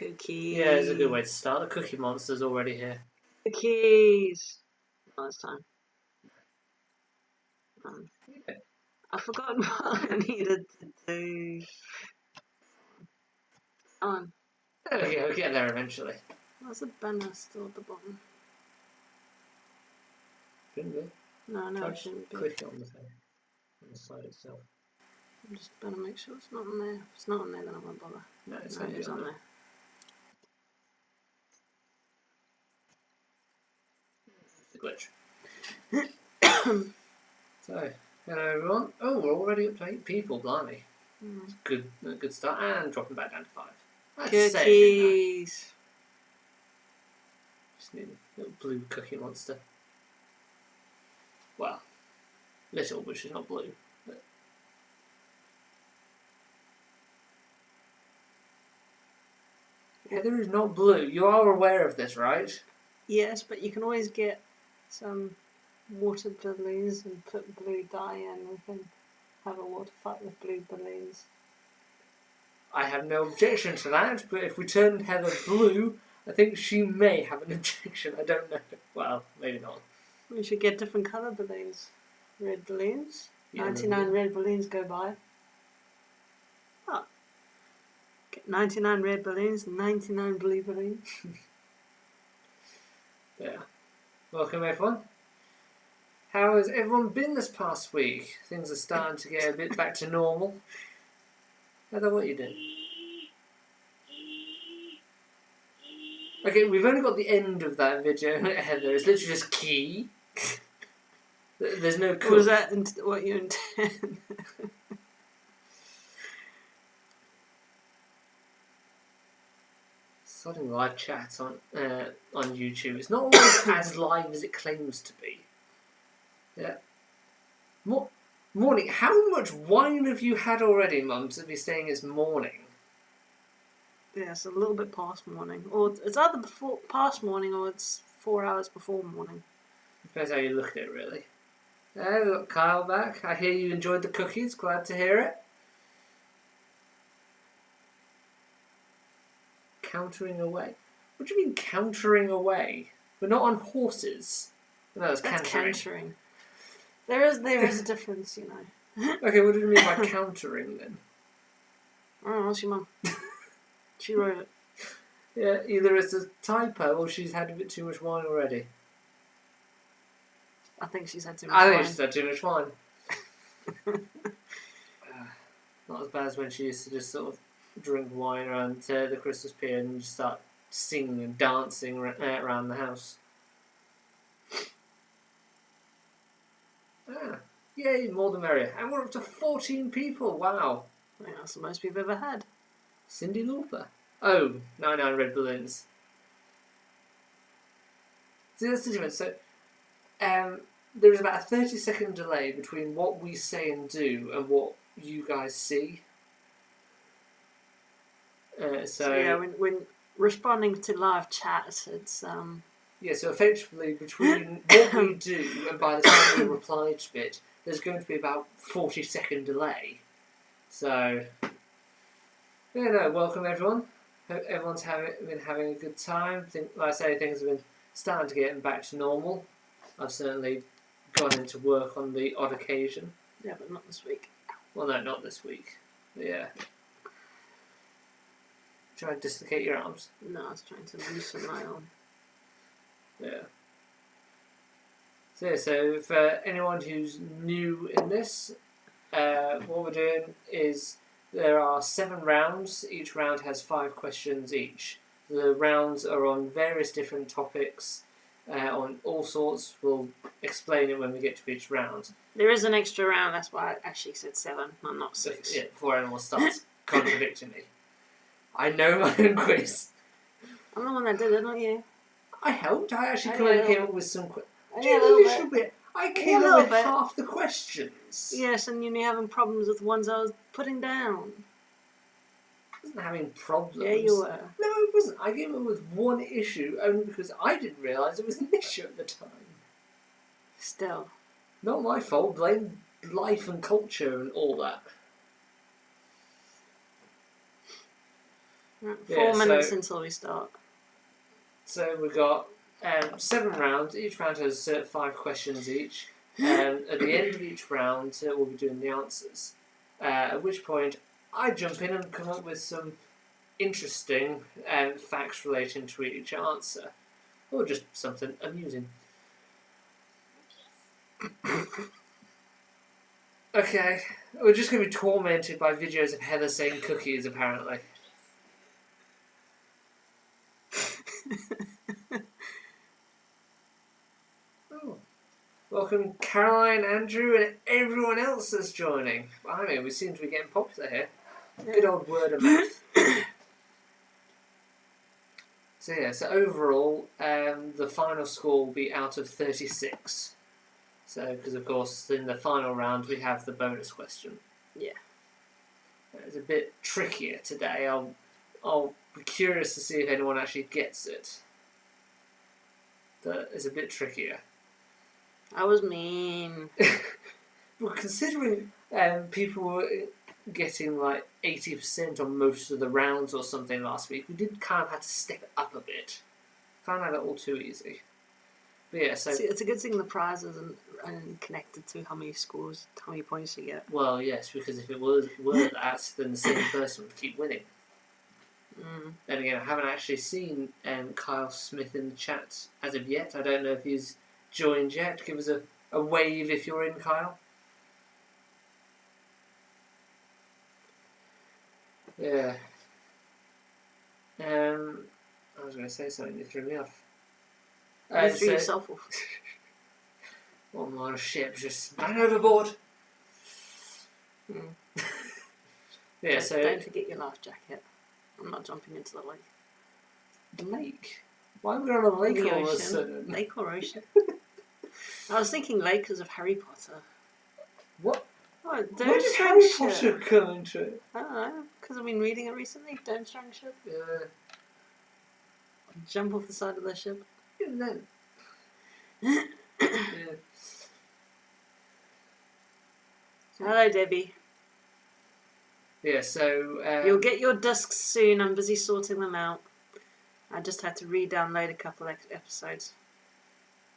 Cookies. Yeah, it's a good way to start. The Cookie Monster's already here. Cookies. Oh, it's time. Yeah. I've forgotten what I needed to do. On. There we go, we'll get there eventually. Where's the banner still at the bottom? Shouldn't be. No, Try it shouldn't be. click on the thing. On the side itself. I'm just gonna make sure it's not on there. If it's not on there, then I won't bother. No, it's No, going to it's be on on there. there. It's a glitch. So, hello everyone. Oh, we're already up to 8 people, blimey. Good start. And dropping back down to 5. That's a save, didn't I? Cookies. Just need a little blue Cookie Monster. Well, little, but she's not blue. But... Heather is not blue. You are aware of this, right? Yes, but you can always get some water balloons and put blue dye in. We can have a water fight with blue balloons. I have no objection to that, but if we turn Heather blue, I think she may have an objection. I don't know. Well, maybe not. We should get different colour balloons. Red balloons. Yeah, 99 red balloons go by. Oh. Get 99 red balloons, 99 blue balloons. Yeah. Welcome everyone. How has everyone been this past week? Things are starting to get a bit back to normal. Heather, what are you doing? Okay, we've only got the end of that video, Heather. It's literally just key. There's no cook. Was that what you intend? Starting live chat on YouTube. It's not always as live as it claims to be. Yeah. Morning. How much wine have you had already, Mum, to be saying it's morning? Yeah, it's a little bit past morning. Or it's either past morning or it's 4 hours before morning. Depends how you look at it, really. Yeah, we've got Kyle back. I hear you enjoyed the cookies. Glad to hear it. Countering away. What do you mean countering away? We're not on horses. No, that's cantering. There is a difference, you know. Okay, what do you mean by countering then? I don't know, ask your mum. She wrote it. Yeah, either it's a typo or she's had a bit too much wine already. I think she's had too much wine. I think she's had too much wine. Not as bad as when she used to just sort of drink wine around the Christmas period and just start singing and dancing around the house. Yay, more the merrier. And we're up to 14 people, wow. Yeah, that's the most we've ever had. Cyndi Lauper. Oh, 99 red balloons. See, that's the difference. So, there is about a 30-second delay between what we say and do and what you guys see. So yeah, when responding to live chat, it's Yeah, so effectively between what we do and by the time we reply to it, there's going to be about 40-second delay. So, yeah, no, welcome everyone. Hope everyone's been having a good time. Like I say, things have been starting to get back to normal. I've certainly gone into work on the odd occasion. Yeah, but not this week. Well, no, not this week. But yeah. Try and dislocate your arms. No, I was trying to loosen my arm. Yeah. So for anyone who's new in this, what we're doing is there are 7 rounds. Each round has 5 questions each. The rounds are on various different topics, on all sorts. We'll explain it when we get to each round. There is an extra round, that's why I actually said 7, and not 6. Yeah, before anyone starts contradicting me. I know my own quiz. I'm the one that did it, not you. I helped. I actually came up with some a little bit. I came up with half the questions. Yes, and you're having problems with the ones I was putting down. I wasn't having problems. Yeah, you were. No, I wasn't. I came up with one issue only because I didn't realise it was an issue at the time. Still. Not my fault. Blame life and culture and all that. Right, Yeah, 4 minutes until we start. So we've got 7 rounds. Each round has 5 questions each. At the end of each round, we'll be doing the answers. At which point, I jump in and come up with some interesting facts relating to each answer, or just something amusing. Okay, we're just going to be tormented by videos of Heather saying cookies, apparently. Oh. Welcome, Caroline, Andrew, and everyone else that's joining. I mean, we seem to be getting popular here. Good old word of mouth. So overall, the final score will be out of 36. So, because of course, in the final round we have the bonus question. Yeah. It's a bit trickier today. I'll be curious to see if anyone actually gets it. But it's a bit trickier. I was mean. Well, considering people were getting like 80% on most of the rounds or something last week, we did kind of have to step it up a bit. Can't have it all too easy. But yeah, so... See, it's a good thing the prize isn't connected to how many scores, how many points you get. Well, yes, because if it were that, then the same person would keep winning. Then again, I haven't actually seen Kyle Smith in the chat as of yet. I don't know if he's joined yet. Give us a wave if you're in, Kyle. Yeah. I was going to say something, you threw me off. You threw yourself off. One more ship just ran overboard. Yeah, Don't forget your life jacket. I'm not jumping into the lake. The lake? Why are we on a lake The all of a ocean. sudden? Lake or ocean? I was thinking lake because of Harry Potter. What? Oh, Where did Harry Potter come into it? I don't know, because I've been reading it recently. Durmstrang ship. Yeah. Jump off the side of the ship. And then. Yeah. Hello, Debbie. Yeah, so... You'll get your discs soon. I'm busy sorting them out. I just had to re-download a couple episodes.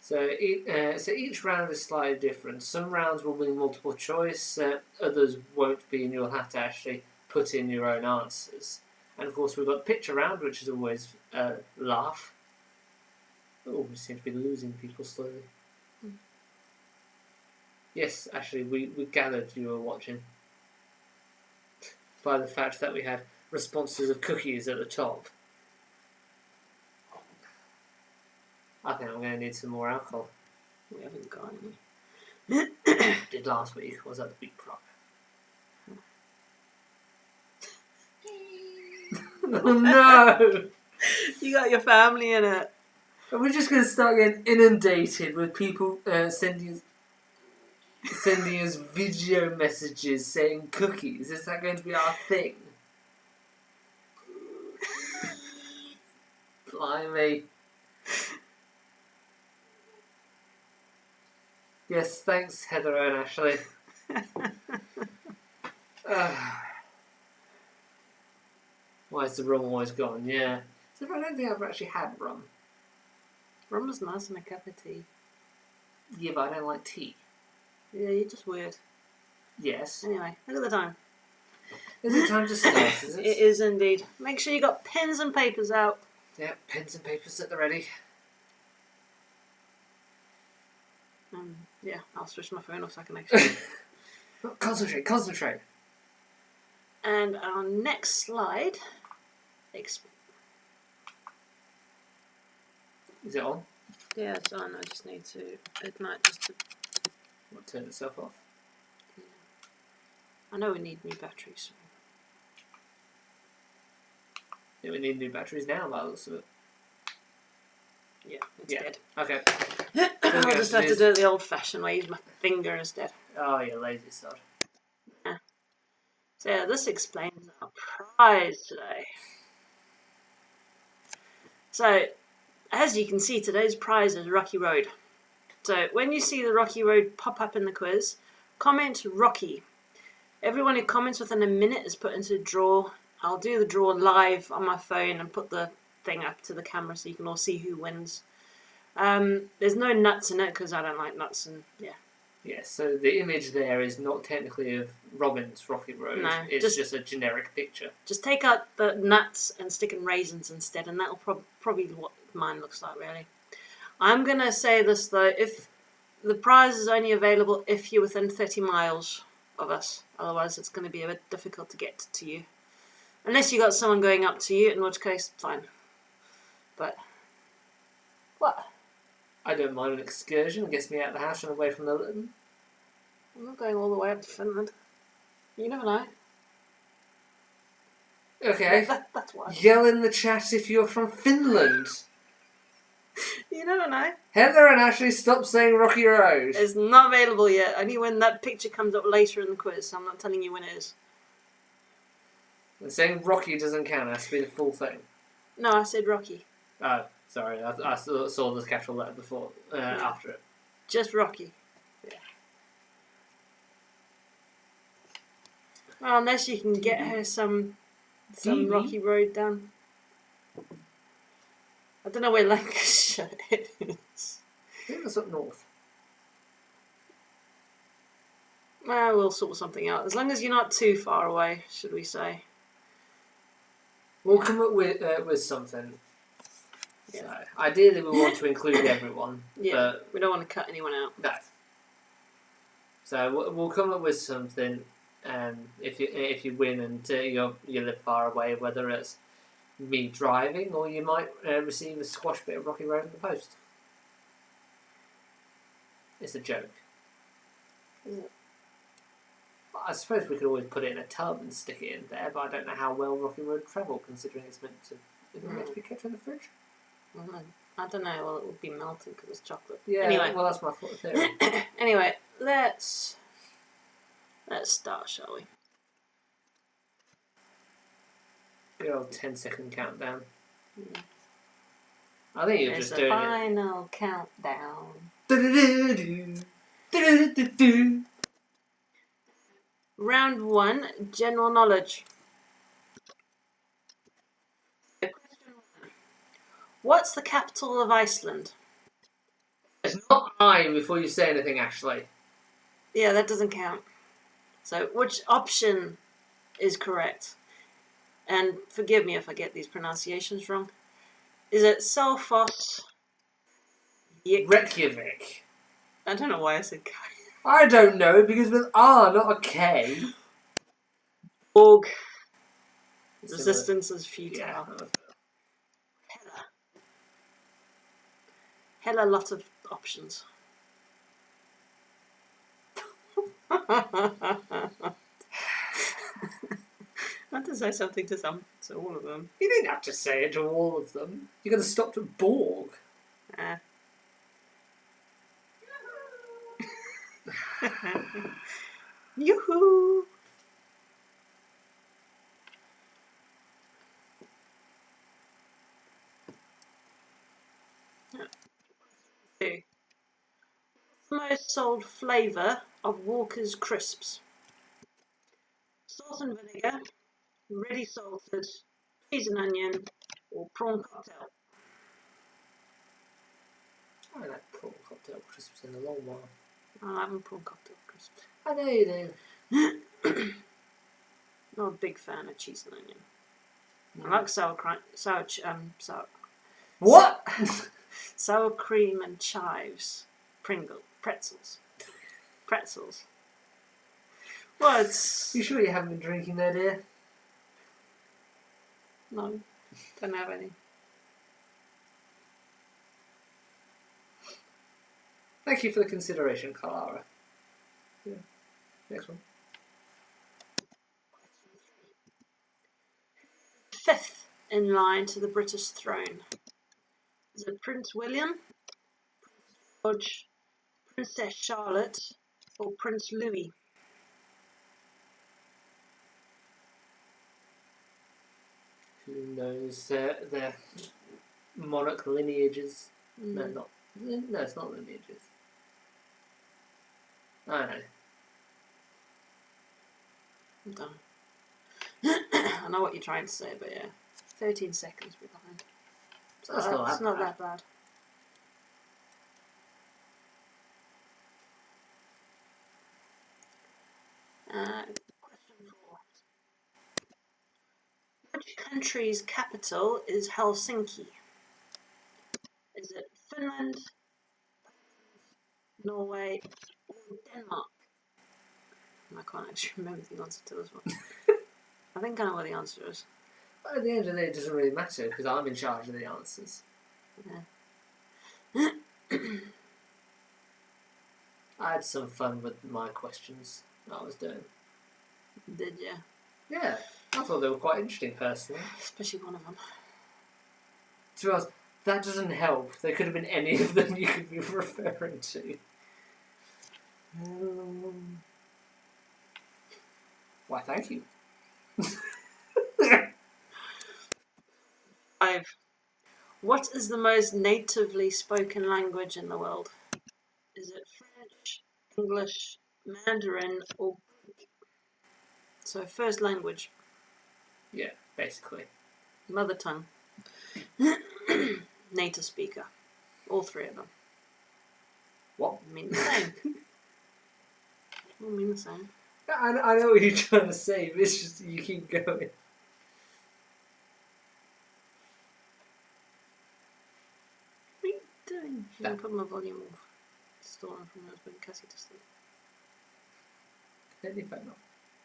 So each round is slightly different. Some rounds will be multiple choice, others won't be, and you'll have to actually put in your own answers. And of course we've got the picture round, which is always a laugh. Oh, we seem to be losing people slowly. Yes, actually, we gathered you were watching. By the fact that we had responses of cookies at the top. I think I'm going to need some more alcohol. We haven't got any. Did last week, or was that the week prior? Oh no! You got your family in it. Are we just going to start getting inundated with people sending us video messages saying cookies? Is that going to be our thing? Blimey. Yes, thanks Heather and Ashley. Why is the rum always gone? Yeah. So I don't think I've actually had rum. Rum was nice in a cup of tea. Yeah, but I don't like tea. Yeah, you're just weird. Yes. Anyway, look at the time. Is it time to start, is it? It is indeed. Make sure you got pens and papers out. Yep, pens and papers at the ready. Yeah, I'll switch my phone off so I can actually... Concentrate. And our next slide... Is it on? Yeah, it's on. I just need to... It might just... What, turn itself off? Yeah. I know we need new batteries. So. Yeah, we need new batteries now by the looks of it. Yeah, it's dead. Okay. I'll just have to do it the old-fashioned way. Use my finger instead. Oh, you lazy sod. Yeah. So yeah, this explains our prize today. So, as you can see, today's prize is Rocky Road. So when you see the Rocky Road pop up in the quiz, comment Rocky. Everyone who comments within a minute is put into a draw I'll do the draw live on my phone and put the thing up to the camera so you can all see who wins. There's no nuts in it because I don't like nuts, and yeah. Yes, so the image there is not technically of Robin's Rocky Road. No, it's just a generic picture. Just take out the nuts and stick in raisins instead, and that'll probably what mine looks like, really. I'm going to say this, though. If the prize is only available if you're within 30 miles of us. Otherwise, it's going to be a bit difficult to get to you. Unless you got someone going up to you, in which case, fine. But, what? I don't mind an excursion. It gets me out of the house and away from the... I'm not going all the way up to Finland. You never know. Okay. That's why. Yell in the chat if you're from Finland. You never know. Heather and Ashley, stop saying Rocky Road. It's not available yet. Only when that picture comes up later in the quiz. So I'm not telling you when it is. And saying Rocky doesn't count. It has to be the full thing. No, I said Rocky. Oh, sorry. I saw the capital letter before, after it. Just Rocky. Yeah. Well, unless you can get her some Rocky Road down. I don't know where Lancashire is. I think that's up north. Well, we'll sort something out. As long as you're not too far away, should we say. We'll come up with something. Yeah. So, ideally, we want to include everyone. Yeah, but we don't want to cut anyone out. no. So we'll come up with something. If you win and you live far away, whether it's me driving or you might receive a squash bit of Rocky Road in the post. It's a joke. Is it? I suppose we could always put it in a tub and stick it in there, but I don't know how well Rocky Road travel, considering it's meant to be kept in the fridge. I don't know. Well, it would be melted because it's chocolate. Yeah. Anyway. Well, that's my theory. Anyway, let's start, shall we? Good old 10-second countdown. Yeah. I think you're There's just a doing final countdown. it. Round 1, general knowledge. Question 1. What's the capital of Iceland? It's not I before you say anything, Ashley. Yeah, that doesn't count. So, which option is correct? And forgive me if I get these pronunciations wrong. Is it Selfoss? Reykjavik. I don't know why I said K. I don't know, because with R, not a K. Borg. Resistance is futile. Yeah. Hella lot of options. I had to say something to all of them. You didn't have to say it to all of them. You could have stopped at Borg. Yoo-hoo! The most sold flavour of Walker's crisps? Salt and vinegar, ready salted, cheese and onion, or prawn cocktail? I haven't had prawn cocktail crisps in a long while. I haven't prawn cocktail crisps. I know you do. Not a big fan of cheese and onion. I like sour What? sour cream and chives. Pretzels. What? You sure you haven't been drinking there, dear? No, don't have any. Thank you for the consideration, Clara. Yeah. Next one. 5th in line to the British throne. Is it Prince William, Prince George, Princess Charlotte, or Prince Louis? Who knows their monarch lineages? No, it's not lineages. I know. I'm done. I know what you're trying to say, but yeah, 13 seconds behind. So That's not it's that not bad. that bad. Question 4. Which country's capital is Helsinki? Is it Finland, Norway, or Denmark? I can't actually remember the answer to this one. I think I know what the answer is. But at the end of the day, it doesn't really matter because I'm in charge of the answers. Yeah. I had some fun with my questions that I was doing. Did you? Yeah, I thought they were quite interesting personally. Especially one of them. To be honest, that doesn't help. There could have been any of them you could be referring to. Why, thank you. 5. What is the most natively spoken language in the world? Is it French, English, Mandarin, or Greek? So first language, Yeah, basically. mother tongue, native speaker. All three of them. What? Mean the same. All mean the same. I know what you're trying to say, but it's just you keep going. What are you doing? You can put my volume off. Stolen from my husband, Cassie to sleep. Completely fair enough.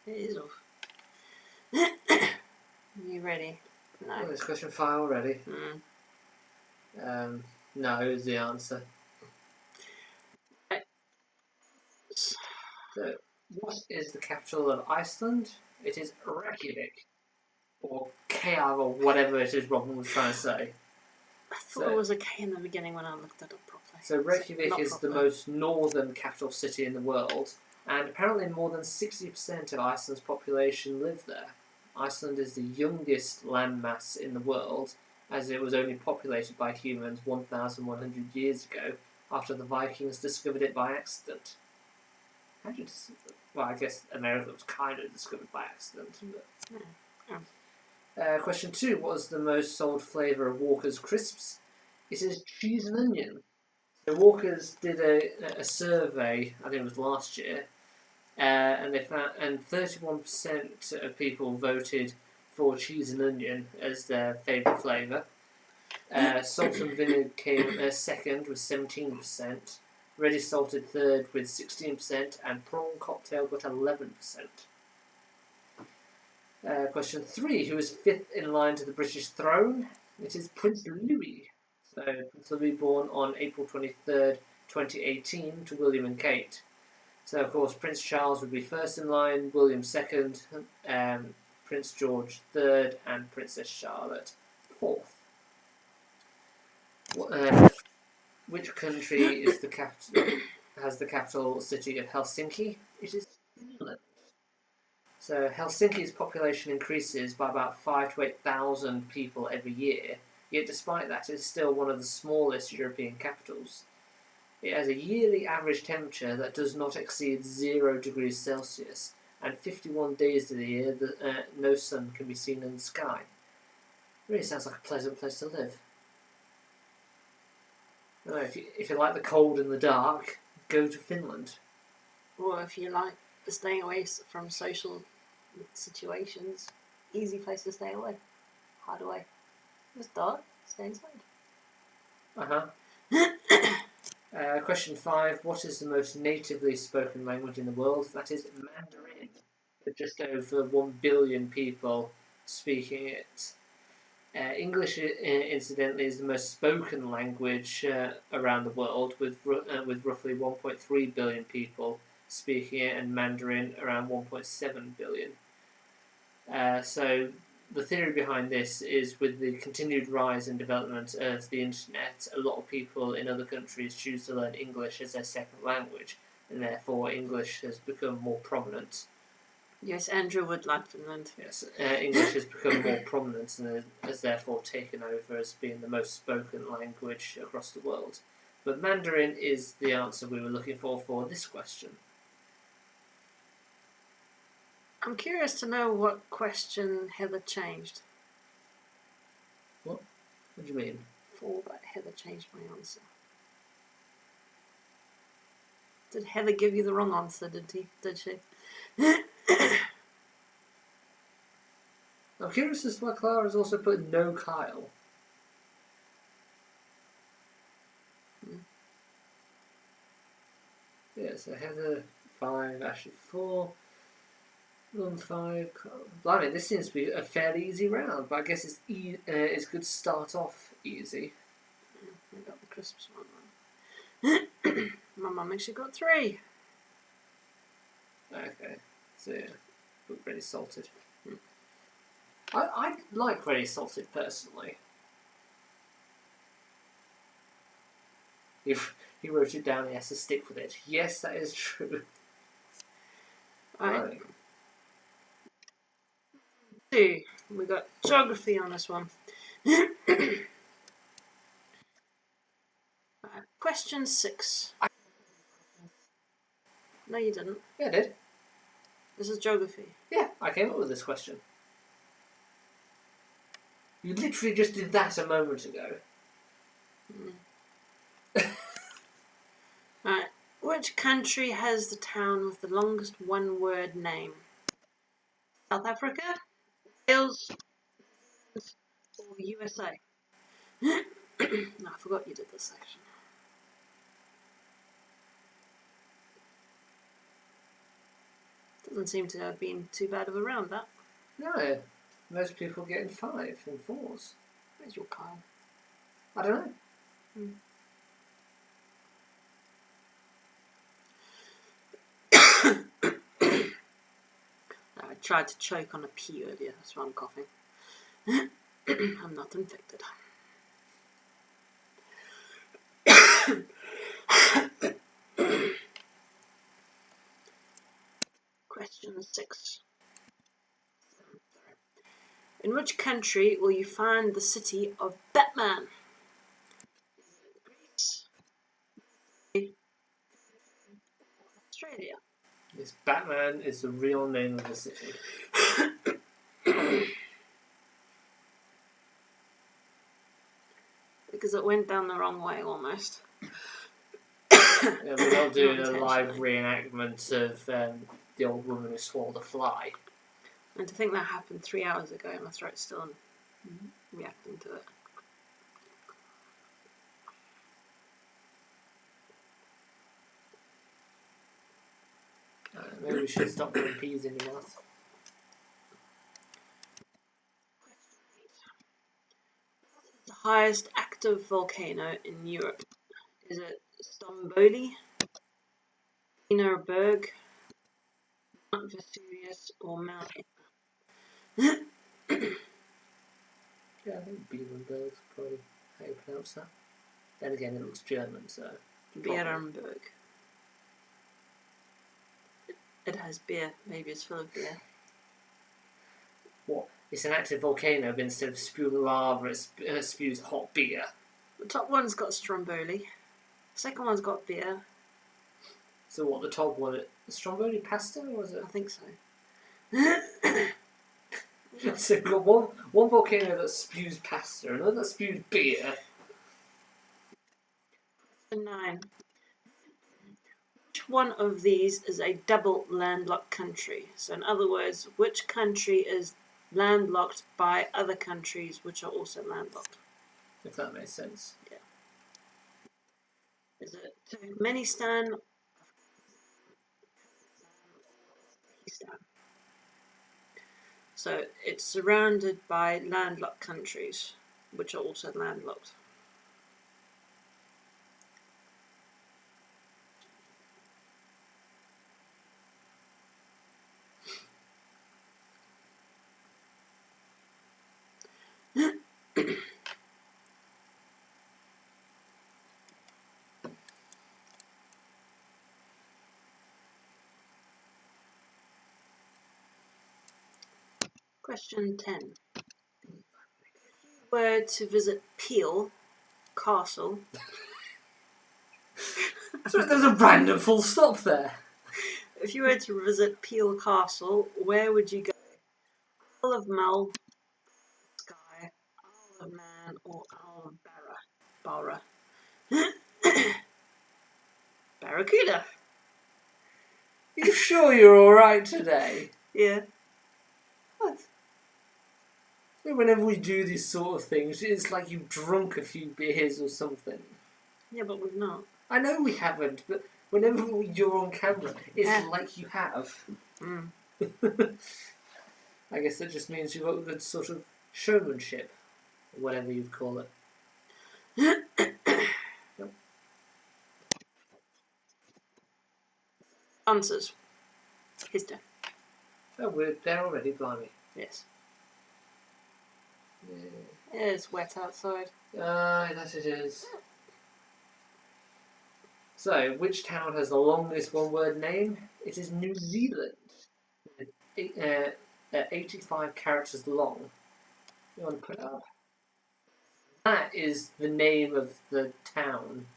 It is off. You ready? No. Oh, there's question 5 already. Mm. No is the answer. Right. So, what is the capital of Iceland? It is Reykjavik. Or KR or whatever it is Robin was trying to say. I thought there was a K in the beginning when I looked it up properly. So Reykjavik Not is the properly. most northern capital city in the world, and apparently more than 60% of Iceland's population live there. Iceland is the youngest landmass in the world, as it was only populated by humans 1,100 years ago, after the Vikings discovered it by accident. How did you well, I guess America was kind of discovered by accident. But... question 2. What is the most sold flavour of Walker's crisps? It is cheese and onion. So Walker's did a survey, I think it was last year, and they found 31% of people voted for cheese and onion as their favourite flavour. Salt and vinegar came second with 17%, ready salted third with 16%, and prawn cocktail got 11%. Question 3. Who is 5th in line to the British throne? It is Prince Louis. So Prince Louis born on April 23rd, 2018 to William and Kate. So of course Prince Charles would be first in line, William second, Prince George third, and Princess Charlotte fourth. Which country is the capital? Has the capital city of Helsinki? It is Finland. So Helsinki's population increases by about 5,000 to 8,000 people every year, yet despite that it is still one of the smallest European capitals. It has a yearly average temperature that does not exceed 0 degrees Celsius, and 51 days of the year no sun can be seen in the sky. It really sounds like a pleasant place to live. I don't know, if you like the cold and the dark, go to Finland. Or if you like staying away from social situations, easy place to stay away. Hard away. It's dark, stay inside. Question 5. What is the most natively spoken language in the world? That is Mandarin, with just over 1 billion people speaking it. English, incidentally, is the most spoken language around the world, with roughly 1.3 billion people speaking it, and Mandarin around 1.7 billion. So the theory behind this is, with the continued rise and development of the internet, a lot of people in other countries choose to learn English as their second language, and therefore English has become more prominent. Yes, Andrew would like Finland. Yes, English has become more prominent and has therefore taken over as being the most spoken language across the world. But Mandarin is the answer we were looking for this question. I'm curious to know what question Heather changed. What do you mean? But Heather changed my answer. Did Heather give you the wrong answer? Did she? I'm curious as to why Clara's also put no Kyle. Yeah, so Heather 5, Ashley 4, Ron 5. Blimey, this seems to be a fairly easy round, but I guess it's good to start off easy. I got the crisps one. My mum actually got 3. Okay, so yeah, but Ready Salted. I like Ready Salted personally. He wrote it down, he has to stick with it. Yes, that is true. Alright. 2. We got geography on this one. Question 6. No, you didn't. Yeah, I did. This is geography. Yeah, I came up with this question. You literally just did that a moment ago. Alright. Which country has the town with the longest one-word name? South Africa, Wales, or USA? No, I forgot you did this section. Doesn't seem to have been too bad of a round, that. No, most people getting 5 and 4s. Where's your Kyle? I don't know. I tried to choke on a pea earlier, that's why I'm coughing. I'm not infected. Question 6. In which country will you find the city of Batman? Greece, Australia. Yes, Batman is the real name of the city. Because it went down the wrong way almost. Yeah, we're not doing a live reenactment of the old woman who swallowed a fly. And to think that happened 3 hours ago, my throat's still reacting to it. Maybe we should stop putting peas in your mouth. The highest active volcano in Europe. Is it Stromboli, Wiener Berg, Mount Vesuvius, or Mount Etna? Yeah, I think Bierenberg's probably how you pronounce that. Then again, it looks German, so... Bierenberg. It has beer. Maybe it's full of beer. What? It's an active volcano, but instead of spewing lava, it spews hot beer. The top one's got Stromboli. The second one's got beer. So what, the top one, Stromboli pasta, or was it? I think so. So you've got one volcano that spews pasta, another that spews beer. 9. Which one of these is a double landlocked country? So in other words, which country is landlocked by other countries which are also landlocked? If that makes sense. Yeah. Is it Turkmenistan? Pakistan? So it's surrounded by landlocked countries which are also landlocked. Question 10. If you were to visit Peel Castle. So there's a random full stop there. If you were to visit Peel Castle, where would you go? Isle of Mull, Skye, Isle of Man, or Isle of Barra? Barracuda. You sure you're alright today? Yeah. What? Whenever we do these sort of things, it's like you've drunk a few beers or something. Yeah, but we've not. I know we haven't, but whenever you're on camera, it's Yeah. like you have. Mm. I guess that just means you've got good sort of showmanship, or whatever you'd call it. Answers. His turn. Oh, we're there already, blimey. Yes. Yeah. It's wet outside. That it is. So, which town has the longest one-word name? It is New Zealand. 85 characters long. You want to put it up? That is the name of the town.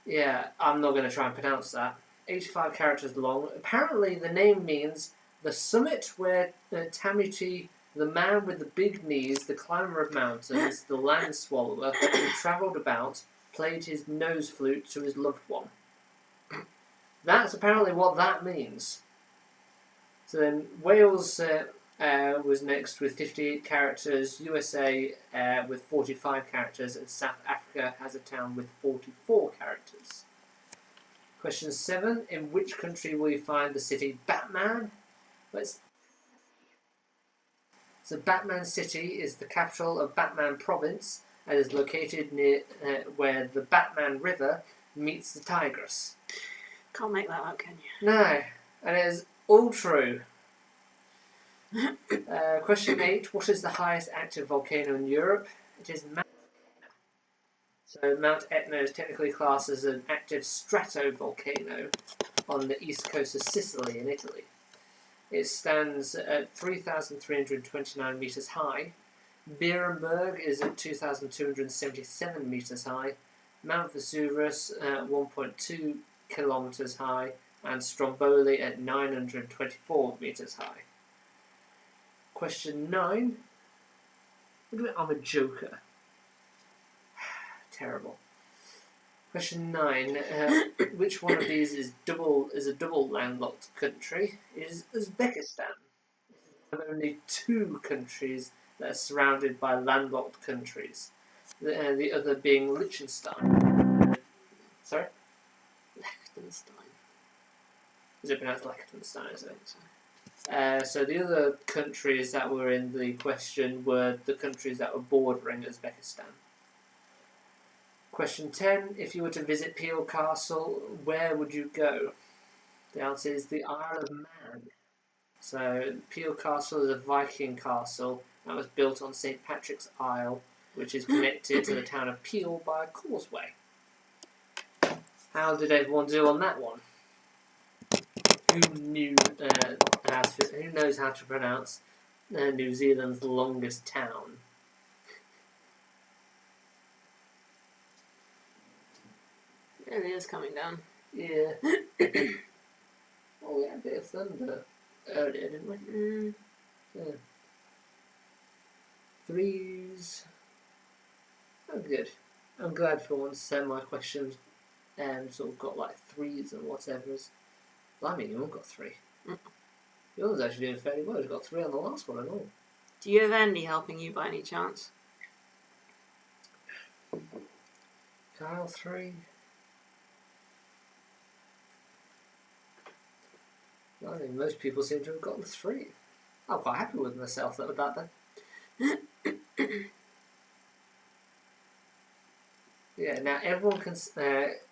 Yeah, I'm not going to try and pronounce that. 85 characters long. Apparently, the name means the summit where Tamuti, the man with the big knees, the climber of mountains, the land swallower, who travelled about, played his nose flute to his loved one. That's apparently what that means. So then Wales was next with 58 characters, USA with 45 characters, and South Africa has a town with 44 characters. Question 7. In which country will you find the city Batman? So Batman City is the capital of Batman Province and is located near where the Batman River meets the Tigris. Can't make that up, can you? No, and it is all true. Question 8. What is the highest active volcano in Europe? It is Mount Etna. So Mount Etna is technically classed as an active stratovolcano on the east coast of Sicily in Italy. It stands at 3,329 metres high. Berenberg is at 2,277 metres high. Mount Vesuvius 1.2 kilometres high. And Stromboli at 924 metres high. Question 9. I'm a joker. Terrible. Question 9. Which one of these is a double landlocked country? It is Uzbekistan. One of only 2 countries that are surrounded by landlocked countries. The other being Liechtenstein. Sorry? Liechtenstein. Is it pronounced Liechtenstein? Is it? So the other countries that were in the question were the countries that were bordering Uzbekistan. Question 10. If you were to visit Peel Castle, where would you go? The answer is the Isle of Man. So Peel Castle is a Viking castle that was built on St. Patrick's Isle, which is connected to the town of Peel by a causeway. How did everyone do on that one? Who knows how to pronounce New Zealand's longest town? There it is coming down. Yeah. Oh, we had a bit of thunder earlier, didn't we? Mm. Yeah. 3s. Oh, good. I'm glad for once my questions sort of got like 3s and whatever's. Blimey, you all got 3. Mm. Yours actually doing fairly well. You got 3 on the last one and all. Do you have Andy helping you by any chance? Kyle 3. I think most people seem to have gotten 3. I'm quite happy with myself with that then. Yeah, now everyone can.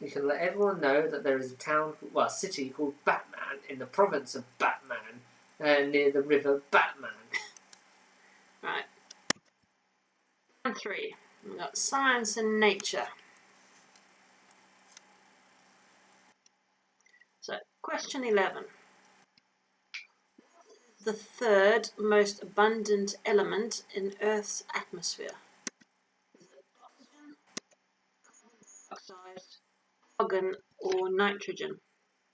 You can let everyone know that there is a city called Batman in the province of Batman, near the river Batman. Right. And 3. We've got science and nature. So, question 11. The third most abundant element in Earth's atmosphere? Is it oxygen, carbon dioxide, argon, or nitrogen?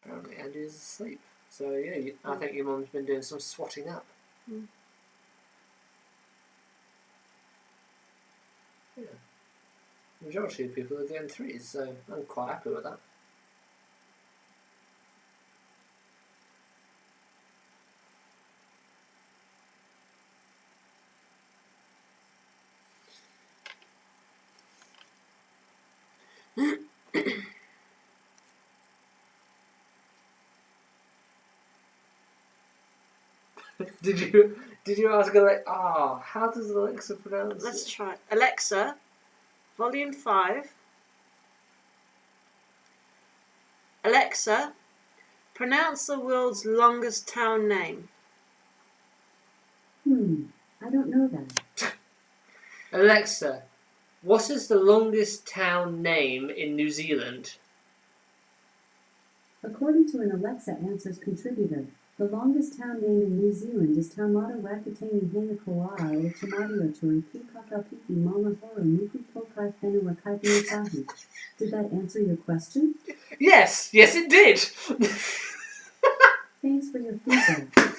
Apparently Andy is asleep. So yeah, I think your mum's been doing some swatting up. Mm. Yeah. The majority of people are getting 3s, so I'm quite happy with that. Did you ask Alexa? How does Alexa pronounce Let's it? try. Alexa, volume 5. Alexa, pronounce the world's longest town name. I don't know that. Alexa, what is the longest town name in New Zealand? According to an Alexa Answers contributor, the longest town name in New Zealand is Taumata Wakatani Hainakoa or Tamati Otui Pukakapiki Maumahoro Nuku Pokai Whenua Kaipinotahi. Did that answer your question? Yes, it did. Thanks for your feedback.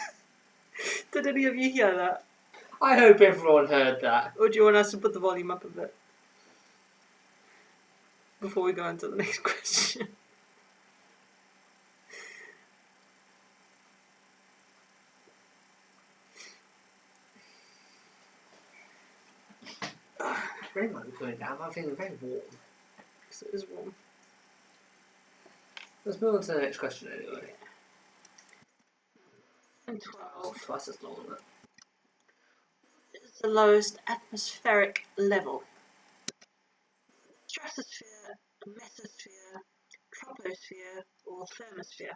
Did any of you hear that? I hope everyone heard that. Or do you want us to put the volume up a bit? Before we go on to the next question. Rain might be coming down, but I'm feeling very warm. Because it is warm. Let's move on to the next question anyway. And 12 Twice as long, isn't it? is the lowest atmospheric level. Stratosphere, mesosphere, troposphere, or thermosphere.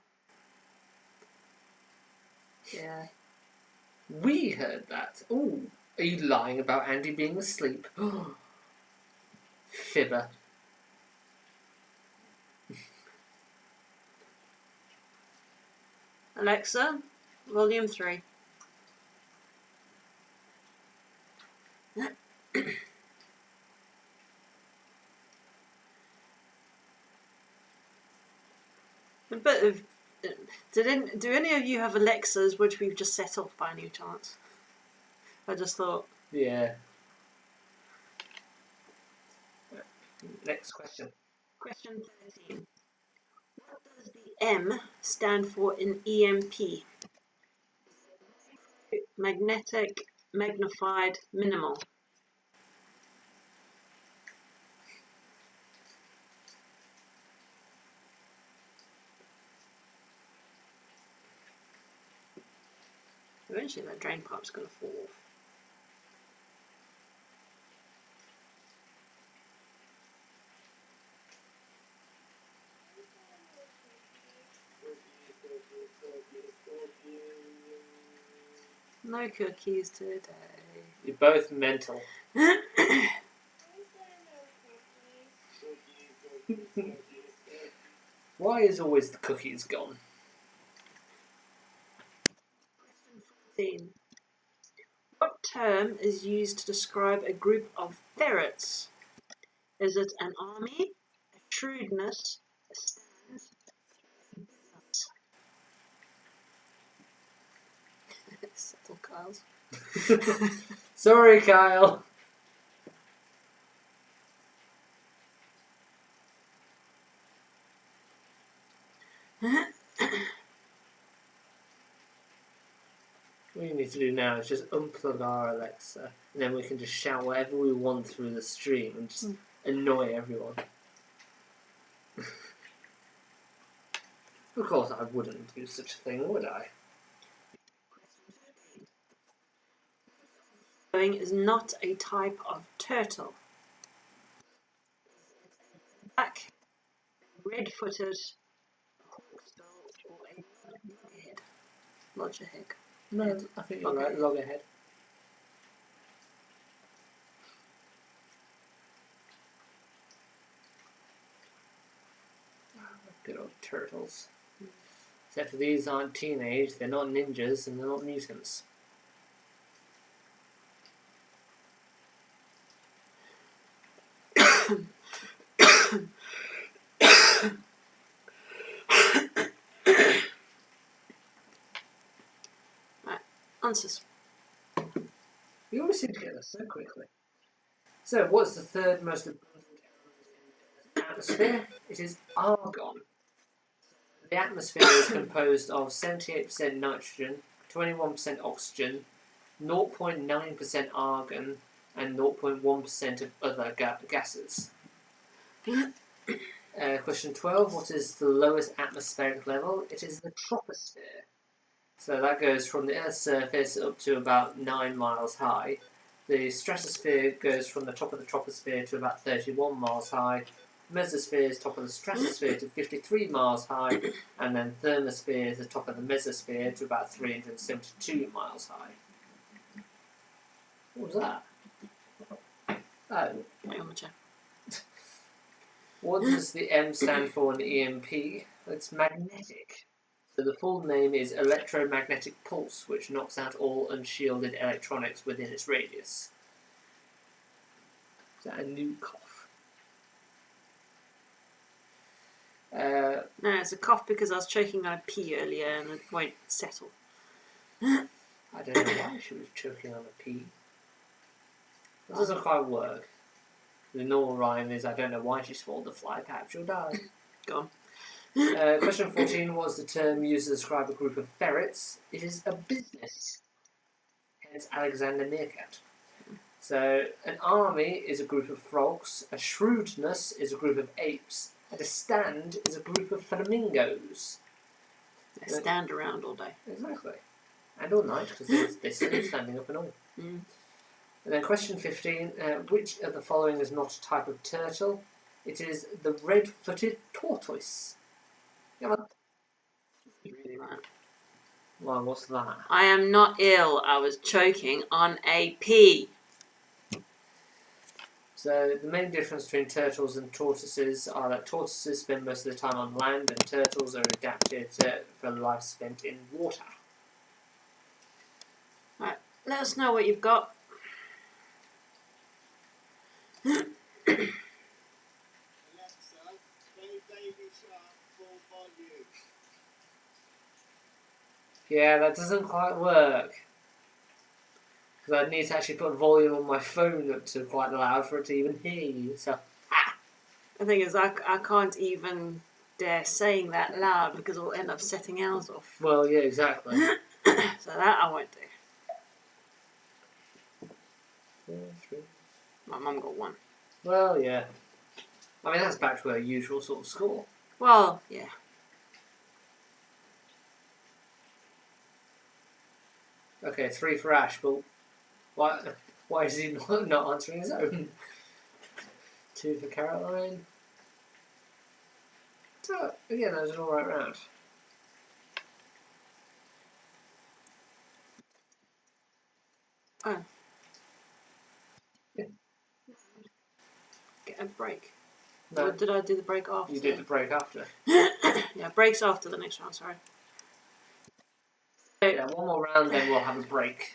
Yeah. We heard that. Ooh. Are you lying about Andy being asleep? Fibber. Alexa, volume 3. A bit of. Do any of you have Alexas which we've just set off by any chance? I just thought. Yeah. Next question. Question 13. What does the M stand for in EMP? Magnetic, magnified, minimal. Eventually that drain pipe's going to fall off. No cookies today. You're both mental. Why is always the cookies gone? Question 14. What term is used to describe a group of ferrets? Is it an army, a shrewdness, a stand, a business? Subtle Kyles. Sorry, Kyle. What we need to do now is just unplug our Alexa, and then we can just shout whatever we want through the stream and just annoy everyone. Of course, I wouldn't do such a thing, would I? Following is not a type of turtle. Black, red-footed, hawksbill, or a loggerhead. Loggerhead. No, I think you're right. Loggerhead. Good old turtles. Except for these aren't teenage, they're not ninjas, and they're not mutants. Answers. You always seem to get this so quickly. So, what's the third most abundant element in the atmosphere? It is argon. The atmosphere is composed of 78% nitrogen, 21% oxygen, 0.9% argon, and 0.1% of other gases. Question 12. What is the lowest atmospheric level? It is the troposphere. So that goes from the Earth's surface up to about 9 miles high. The stratosphere goes from the top of the troposphere to about 31 miles high. Mesosphere is top of the stratosphere to 53 miles high. And then thermosphere is the top of the mesosphere to about 372 miles high. What was that? Oh. Wait on the chair. What does the M stand for in EMP? It's magnetic. So the full name is electromagnetic pulse, which knocks out all unshielded electronics within its radius. Is that a new cough? No, it's a cough because I was choking on a pee earlier and it won't settle. I don't know why she was choking on a pea. That doesn't quite work. The normal rhyme is, I don't know why she swallowed the fly, perhaps she'll die. Go on. Question 14 was the term used to describe a group of ferrets. It is a business. Hence Alexander Meerkat. So, an army is a group of frogs, a shrewdness is a group of apes, and a stand is a group of flamingos. They stand around all day. Exactly. And all night, because they sleep standing up and all. Mm. And then question 15, which of the following is not a type of turtle? It is the red-footed tortoise. Yeah, but... Really right. Well, what's that? I am not ill. I was choking on a pee. So the main difference between turtles and tortoises are that tortoises spend most of the time on land and turtles are adapted for life spent in water. Right, let us know what you've got. Alexa, play Baby Shark full volume. Yeah, that doesn't quite work. Because I'd need to actually put volume on my phone up to quite loud for it to even hear you. So, The thing is, I can't even dare saying that loud because it'll end up setting ours off. well, yeah, exactly. So that I won't do. My mum got one. Well, yeah. I mean, that's back to her usual sort of score. Well, yeah. Okay, 3 for Ash, but why is he not answering his own? 2 for Caroline. So, again, that was an alright round. Oh. Yeah. Get a break. No, Or did I do the break after? you did the break after. Yeah, breaks after the next round, sorry. Yeah, one more round, then we'll have a break.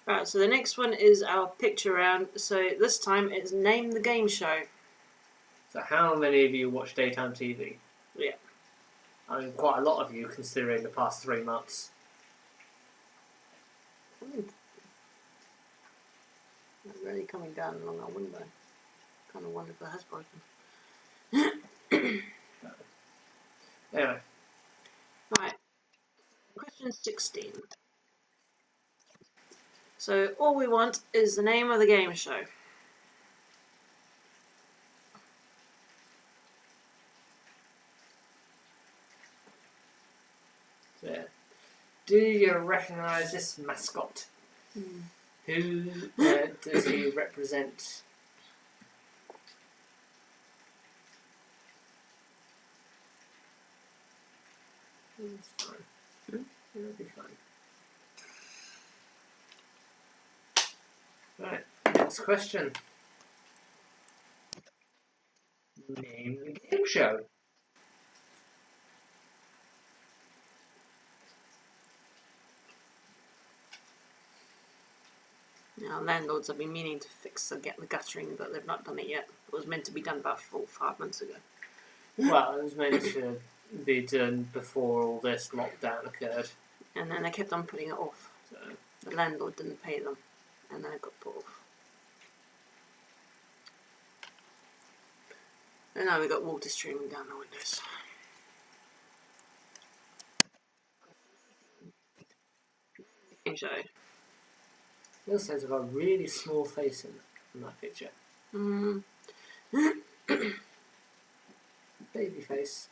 Right, so the next one is our picture round. So this time it's Name the Game Show. So how many of you watch daytime TV? Yeah. I mean, quite a lot of you, considering the past 3 months. It's really coming down along our window. Kind of wonder if it has broken. Anyway, Right. Question 16. So all we want is the name of the game show. so yeah. Do you recognise this mascot? Who does he represent? It's fine. It'll be fine. Right, next question. Name the game show. Now, landlords have been meaning to get the guttering, but they've not done it yet. It was meant to be done about 4 or 5 months ago. Well, it was meant to be done before all this lockdown occurred. And then they kept on putting it off. So, The landlord didn't pay them, and then it got put off. And now we got water streaming down the windows. So, Neil says I've got a really small face in that picture. Baby face.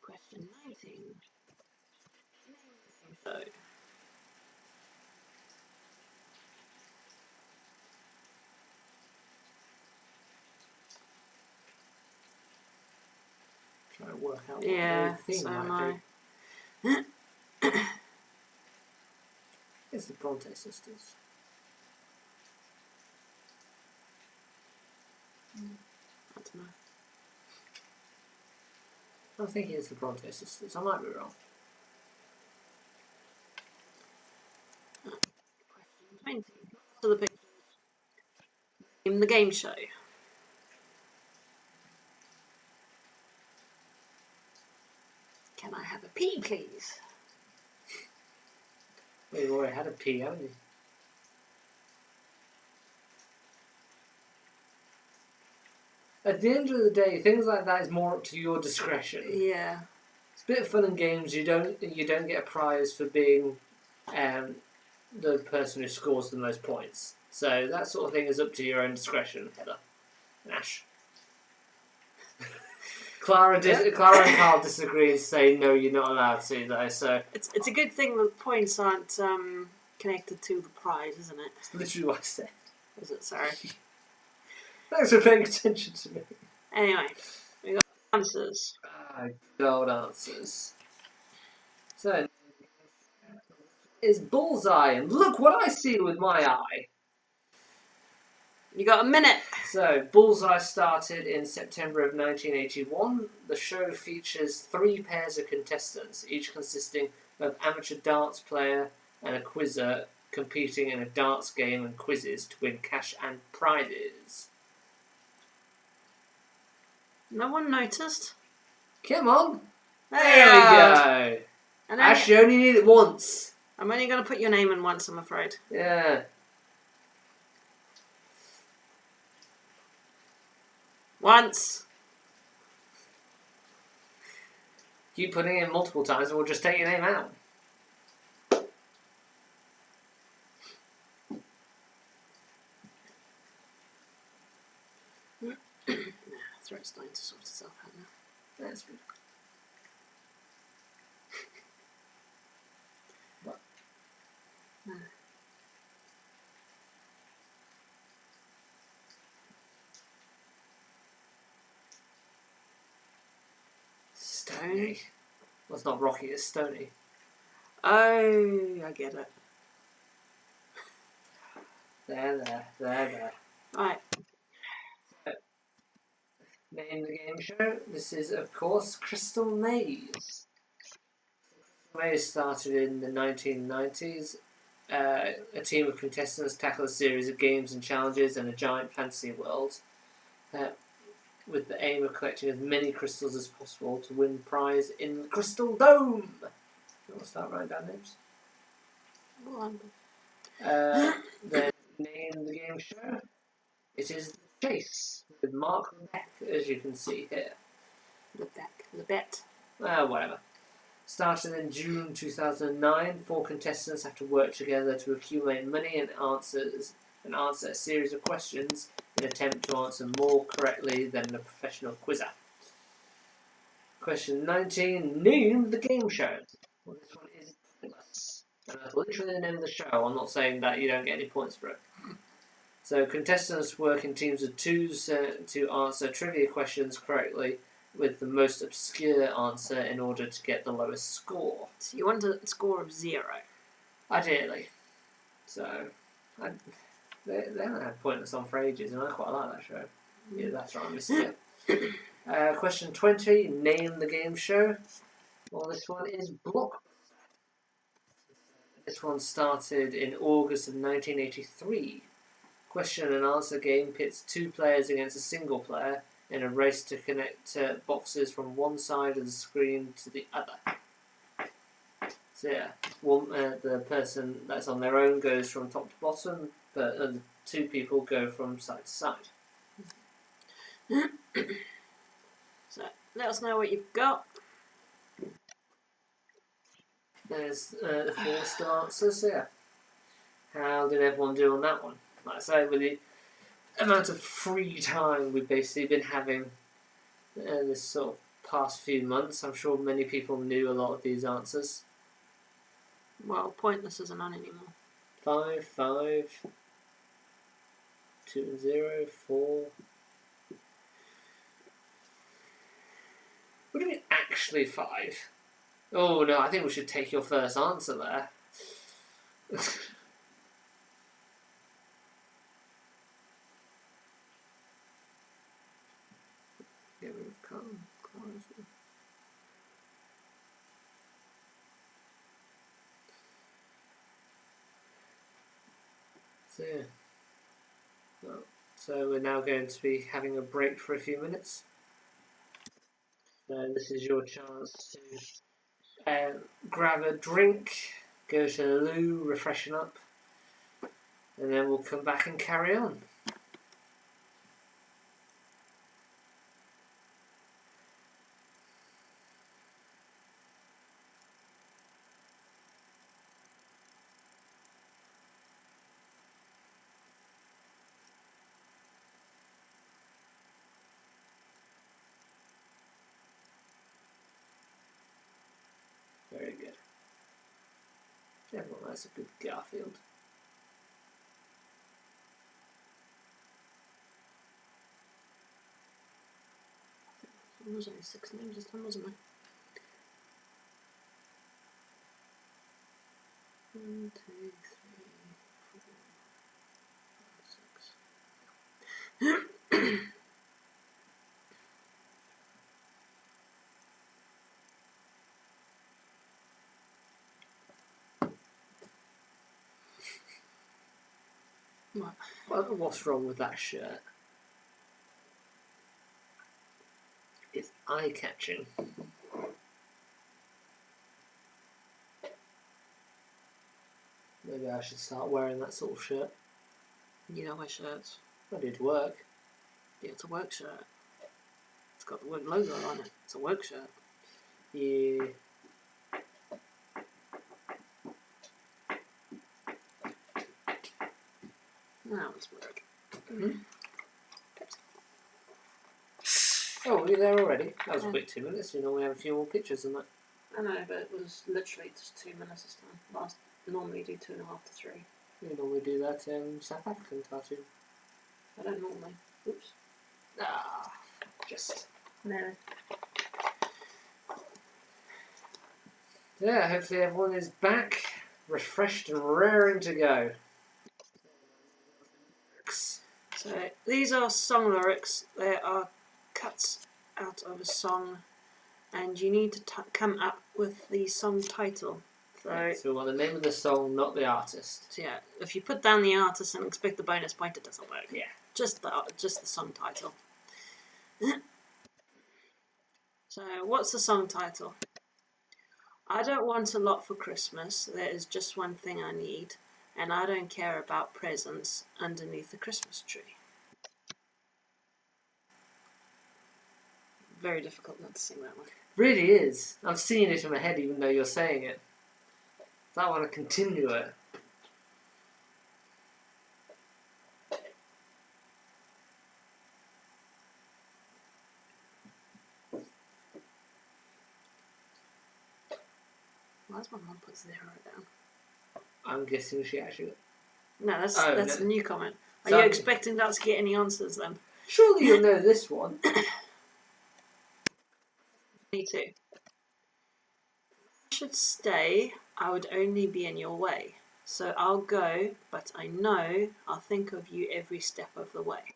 question 19. So, Trying to work out what yeah, the theme so am might I. be. It's the Bronte sisters. I don't know. I think it's the Bronte sisters. I might be wrong. Question 20. So the pictures. In the game show. Can I have a pee, please? Well, you've already had a pee, haven't you? At the end of the day, things like that is more up to your discretion. Yeah. It's a bit of fun and games. You don't get a prize for being the person who scores the most points. So that sort of thing is up to your own discretion, Heather. Ash. Clara and Carl disagree and say no, you're not allowed to though. So It's a good thing that points aren't connected to the prize, isn't it? it's literally what I said. Is it? Sorry. Thanks for paying attention to me. Anyway, we got answers. Good old answers. So is Bullseye, and look what I see with my eye. You got a minute. So, Bullseye started in September of 1981. The show features 3 pairs of contestants, each consisting of amateur darts player and a quizzer competing in a darts game and quizzes to win cash and prizes. No one noticed. Come on! There There we go! And then Ash, you only need it once. I'm only going to put your name in once, I'm afraid. Yeah. Once. Keep putting it in multiple times and we'll just take your name out. Throat's starting to sort itself out now. That's good. What? No. Stony. Well, it's not Rocky, it's Stony. Oh, I get it. There. Right. Name the game show. This is, of course, Crystal Maze. Maze started in the 1990s. A team of contestants tackle a series of games and challenges in a giant fantasy world, with the aim of collecting as many crystals as possible to win prize in the Crystal Dome. You want to start writing down names? Go on. Then name the game show. It is The Chase with Mark Beck, as you can see here. The bet. Whatever. Started in June 2009, 4 contestants have to work together to accumulate money and answer a series of questions in an attempt to answer more correctly than a professional quizzer. Question 19. Name the game show. Well, this one is pointless. And that's literally the name of the show. I'm not saying that you don't get any points for it. So contestants work in teams of 2s to answer trivia questions correctly, with the most obscure answer in order to get the lowest score. So you want a score of 0. Ideally. So, they haven't had Pointless on for ages, and I quite like that show. Yeah, that's right, I'm missing it. Question 20, name the game show. Well, this one is Block. This one started in August of 1983. Question and answer game pits two players against a single player in a race to connect boxes from one side of the screen to the other. So yeah, the person that's on their own goes from top to bottom, but the two people go from side to side. So let us know what you've got. There's the four star answers. So yeah, how did everyone do on that one? Like I say, with the amount of free time we've basically been having this sort of past few months, I'm sure many people knew a lot of these answers. Well, pointless isn't on anymore. 5, 5, 2 and 0, 4. What do you mean actually 5? Oh no, I think we should take your first answer there. Get rid of colour. So yeah. Well, so we're now going to be having a break for a few minutes. So this is your chance to grab a drink, go to the loo, refreshen up, and then we'll come back and carry on. Very good. Everyone likes a good Garfield. There was only 6 names this time, wasn't there? 1, 2, 3, 4, 5, 6. What? What's wrong with that shirt? It's eye-catching. Maybe I should start wearing that sort of shirt. You don't wear shirts. I do to work. Yeah, it's a work shirt. It's got the work logo on it. It's a work shirt. Yeah. Now it's work. Oh, we're there already? That was a quick 2 minutes. You normally have a few more pictures than that. I know, but it was literally just 2 minutes this time. Normally do 2.5 to 3. We normally do that in South African cartoon. I don't normally. Oops. Ah, just. No. Yeah, hopefully everyone is back, refreshed and raring to go. So these are song lyrics. They are cuts out of a song, and you need to come up with the song title. So we want the name of the song, not the artist. So yeah, if you put down the artist and expect the bonus point, it doesn't work. Yeah. Just the song title. So what's the song title? I don't want a lot for Christmas. There is just one thing I need, and I don't care about presents underneath the Christmas tree. Very difficult not to sing that one. Really is. I'm seeing it in my head even though you're saying it. So I want to continue it. Why does my mum put 0 down? I'm guessing she actually... No, that's Oh, a no. new comment. Are So you expecting not to get any answers then? Surely you'll know this one. Me too. I should stay, I would only be in your way. So I'll go, but I know I'll think of you every step of the way.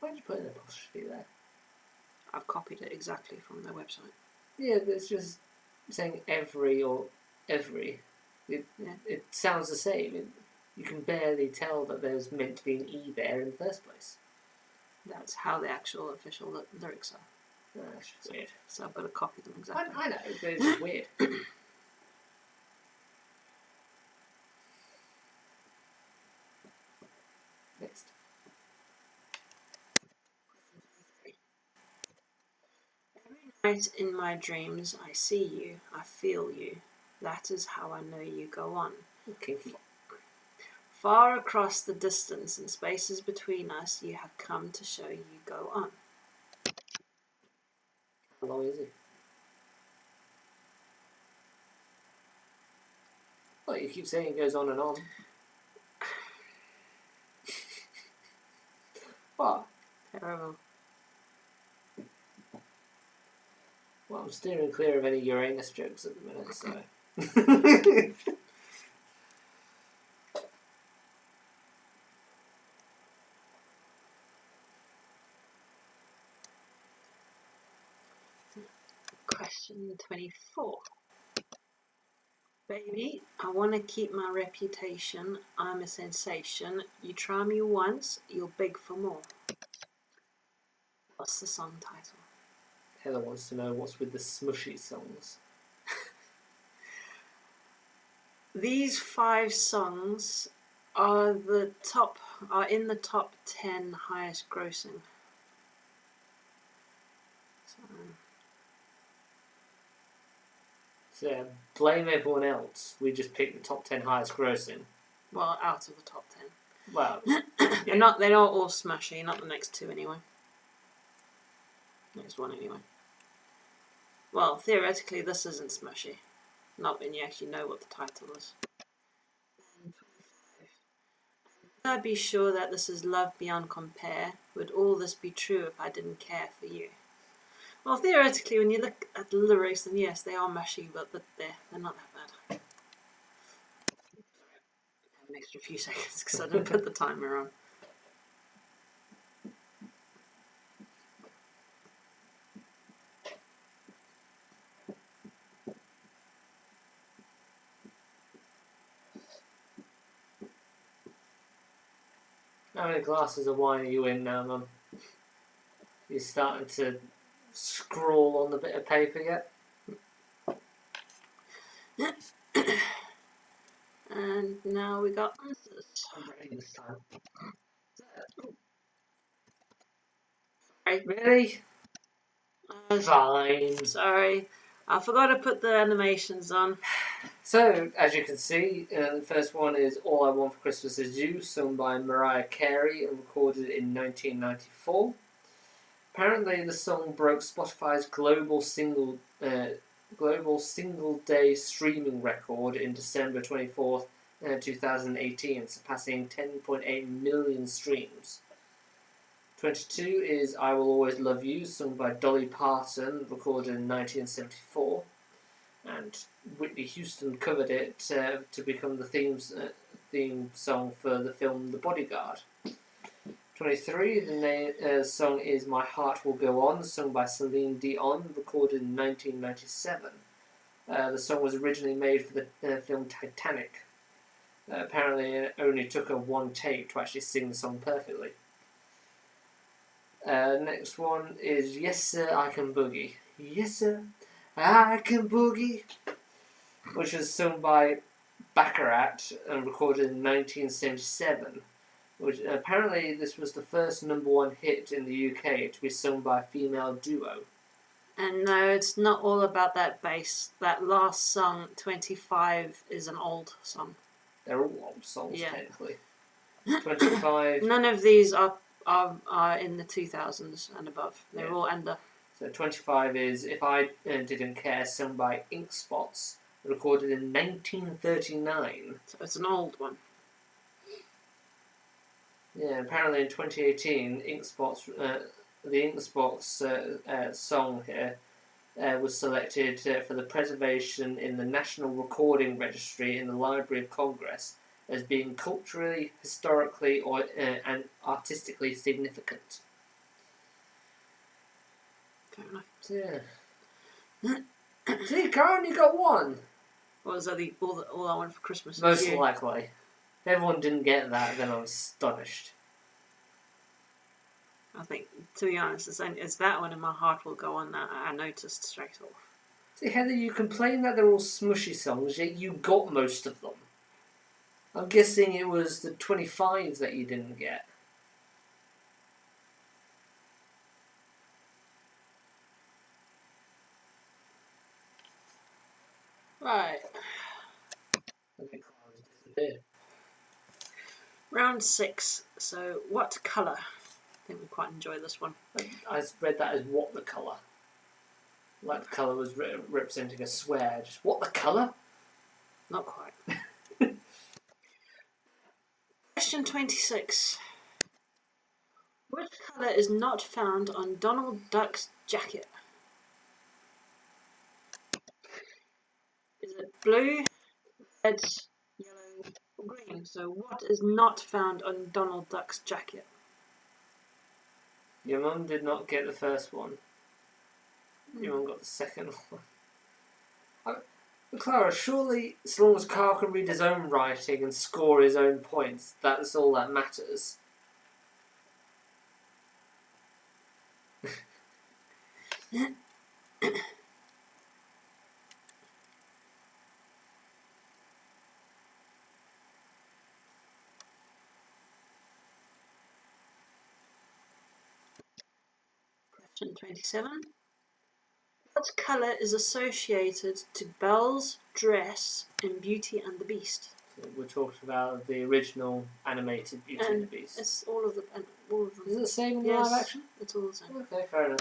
Why did you put an apostrophe there? I've copied it exactly from their website. Yeah, but it's just saying every or every. It sounds the same. You can barely tell that there's meant to be an E there in the first place. That's how the actual official lyrics are. That's just weird. So I've got to copy them exactly. I know, but it's just weird. Next. Every night in my dreams I see you, I feel you. That is how I know you go on. Okay. Far across the distance and spaces between us, you have come to show you go on. How long is it? Well, you keep saying it goes on and on. What? Terrible. Well, I'm steering clear of any Uranus jokes at the minute, so. Question 24. Baby, I want to keep my reputation. I'm a sensation. You try me once, you're big for more. What's the song title? Heather wants to know what's with the smushy songs. These 5 songs are in the top 10 highest grossing. So, blame everyone else. We just picked the top 10 highest grossing. Well, out of the top 10. Well, They're not all smashy, not the next 2 anyway. Next one anyway. Well, theoretically this isn't smushy. Not when you actually know what the title is. Could I be sure that this is love beyond compare? Would all this be true if I didn't care for you? Well, theoretically, when you look at the lyrics, then yes, they are mushy, but they're not that bad. I have an extra few seconds because I didn't put the timer on. how many glasses of wine are you in now, Mum? You're starting to scrawl on the bit of paper yet? And now we got answers. I'm ready this time. Sorry. Really? Fine. Sorry. I forgot to put the animations on. So, as you can see, the first one is All I Want for Christmas Is You, sung by Mariah Carey and recorded in 1994. Apparently, the song broke Spotify's global single day streaming record in December 24th, 2018, surpassing 10.8 million streams. 22 is I Will Always Love You, sung by Dolly Parton, recorded in 1974. And Whitney Houston covered it to become the theme song for the film The Bodyguard. 23, the song is My Heart Will Go On, sung by Celine Dion, recorded in 1997. The song was originally made for the film Titanic. Apparently it only took her one take to actually sing the song perfectly. Next one is Yes Sir, I Can Boogie. Yes Sir, I Can Boogie, which was sung by Baccarat and recorded in 1977. Which apparently this was the first #1 hit in the UK to be sung by a female duo. And no, it's not all about that bass. That last song, 25, is an old song. They're all old songs, Yeah. technically. 25. None of these are in the 2000s and above. They're Yeah. all under. So 25 is If I Didn't Care, sung by Ink Spots, recorded in 1939. So it's an old one. Yeah, apparently in 2018, Ink Spots, the Ink Spots song here was selected for the preservation in the National Recording Registry in the Library of Congress as being culturally, historically, and artistically significant. Fair enough. Yeah. See, Karen, you got one. Or is that all I want for Christmas? Most is you? likely. If everyone didn't get that, then I'm astonished. I think, to be honest, it's that one, and my heart will go on that. I noticed straight off. See, Heather, you complain that they're all smushy songs, yet you got most of them. I'm guessing it was the 25 that you didn't get. Right. I think Clara's disappeared. Round 6. So, what colour? I think we quite enjoy this one. I read that as what the colour. Like the colour was representing a swear. Just what the colour? Not quite. Question 26. Which colour is not found on Donald Duck's jacket? Is it blue, red, yellow, or green? So what is not found on Donald Duck's jacket? Your mum did not get the first one. Your mum got the second one. Clara, surely as long as Carl can read his own writing and score his own points, that's all that matters. Question 27. What colour is associated to Belle's dress in Beauty and the Beast? So we're talking about the original animated Beauty and the Beast. It's all of them. Is it the same in the Yes, live action? it's all the same. Okay, fair enough.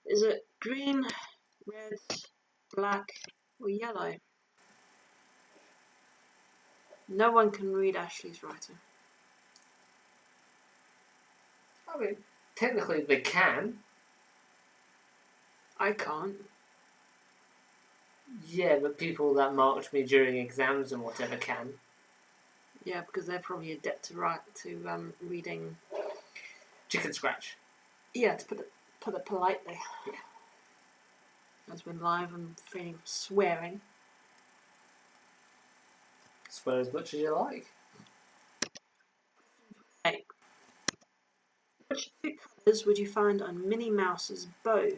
Is it green, red, black, or yellow? No one can read Ashley's writing. I mean, technically they can. I can't. Yeah, but people that marked me during exams and whatever can. Yeah, because they're probably adept to reading. Chicken scratch. Yeah, to put it politely. Yeah. As we're live and feeling swearing. Swear as much as you like. Hey. Which two colours would you find on Minnie Mouse's bow?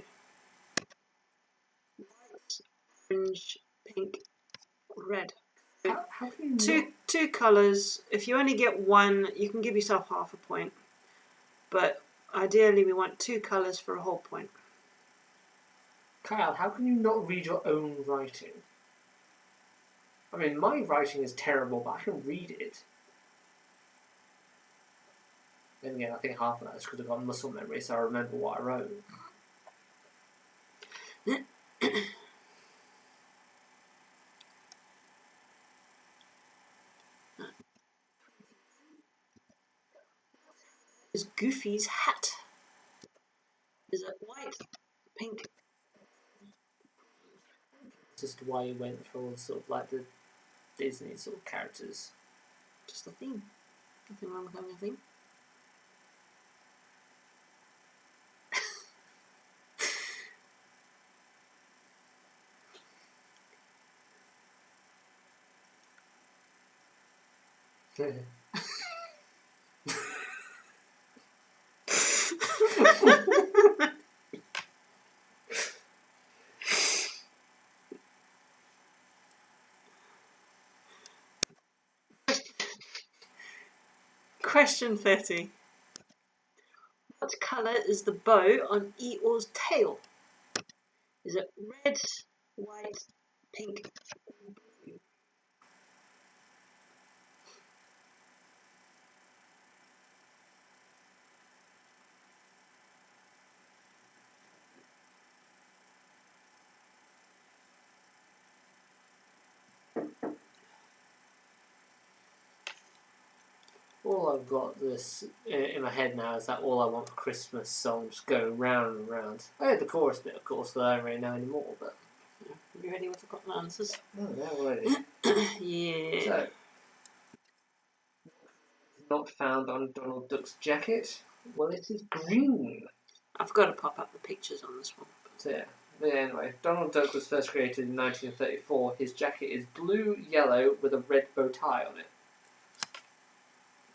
White, orange, pink, red. How can you Two colours. If you only get one, you can give yourself half a point. But ideally, we want two colours for a whole point. Kyle, how can you not read your own writing? I mean, my writing is terrible, but I can read it. Then again, I think half of that is because I've got muscle memory, so I remember what I wrote. Is Goofy's hat? Is it white, pink? Just why you went for all sort of like the Disney sort of characters. Just a theme. Nothing wrong with having a theme. Question 30. What colour is the bow on Eeyore's tail? Is it red, white, pink, or blue? All I've got this in my head now is that All I Want for Christmas song just going round and round. I heard the chorus bit, of course, but I don't really know anymore. But Are you ready with the answers? oh, yeah, already. Yeah. So, not found on Donald Duck's jacket. Well, it is green. I've got to pop up the pictures on this one. So yeah. But anyway, Donald Duck was first created in 1934. His jacket is blue, yellow, with a red bow tie on it.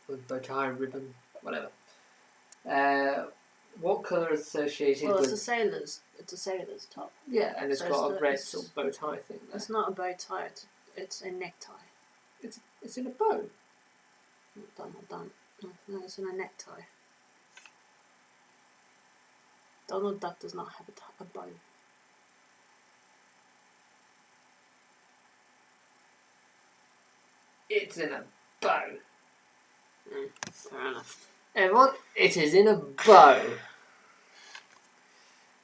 With bow tie, ribbon, whatever. What colour is associated Well, with... it's a sailor's top. Yeah, and it's So got it's a red it's- sort of bow tie thing there. It's not a bow tie. It's a necktie. It's in a bow. Not done. No, it's in a necktie. Donald Duck does not have a bow. It's in a bow. Fair enough. Everyone, it is in a bow.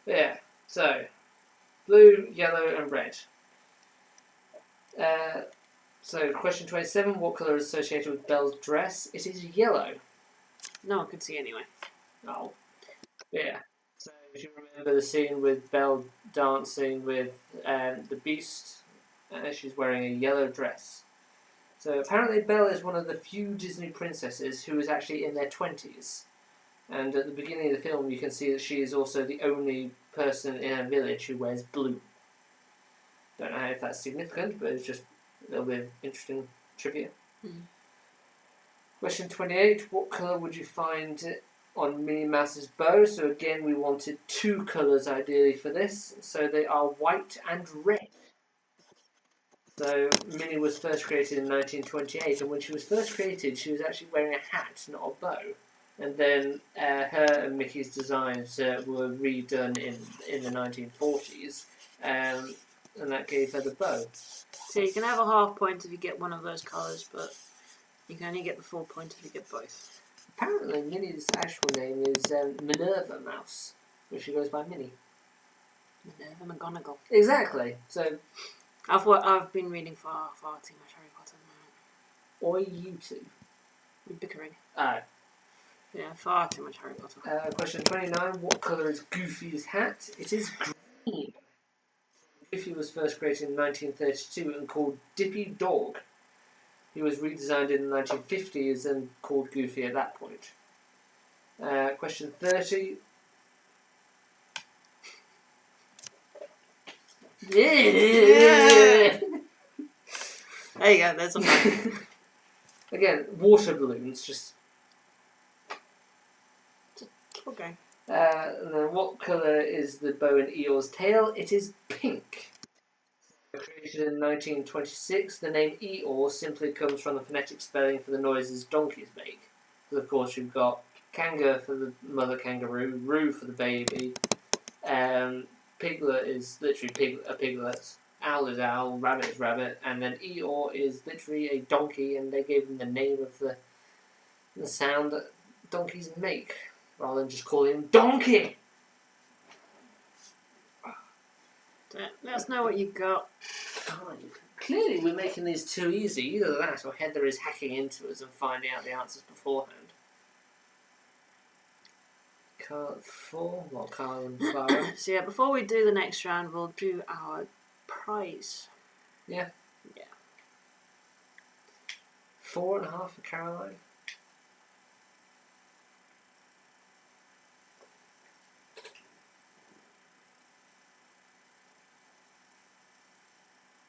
Yeah, so blue, yellow, and red. So question 27, what colour is associated with Belle's dress? It is yellow. No one could see anyway. Oh. Yeah. So if you remember the scene with Belle dancing with the Beast, she's wearing a yellow dress. So apparently Belle is one of the few Disney princesses who is actually in their 20s. And at the beginning of the film you can see that she is also the only person in her village who wears blue. Don't know if that's significant, but it's just a little bit of interesting trivia. Mm. Question 28, what colour would you find on Minnie Mouse's bow? So again we wanted two colours ideally for this. So they are white and red. So Minnie was first created in 1928, and when she was first created, she was actually wearing a hat, not a bow. And then her and Mickey's designs were redone in the 1940s, and that gave her the bow. So you can have a half point if you get one of those colours, but you can only get the full point if you get both. Apparently, Minnie's actual name is Minerva Mouse, which she goes by Minnie. Minerva McGonagall. Exactly. So, I've been reading far too much Harry Potter now. or you two. We're bickering. Yeah, far too much Harry Potter. Question 29. What colour is Goofy's hat? It is green. Goofy was first created in 1932 and called Dippy Dog. He was redesigned in the 1950s and called Goofy at that point. Question 30. Yeah. There you go, there's one. Again, water balloons, just... Okay. And then what colour is the bow in Eeyore's tail? It is pink. Created in 1926, the name Eeyore simply comes from the phonetic spelling for the noises donkeys make. Because of course you've got Kanga for the mother kangaroo, Roo for the baby, Piglet is literally a piglet, Owl is owl, Rabbit is rabbit, and then Eeyore is literally a donkey, and they gave him the name of the sound that donkeys make, rather than just calling him Donkey! Let us know what you got. Oh, clearly we're making these too easy. Either that or Heather is hacking into us and finding out the answers beforehand. Card 4, well, Carl and Clara. So yeah, before we do the next round, we'll do our prize. Yeah. Yeah. 4.5 for Caroline.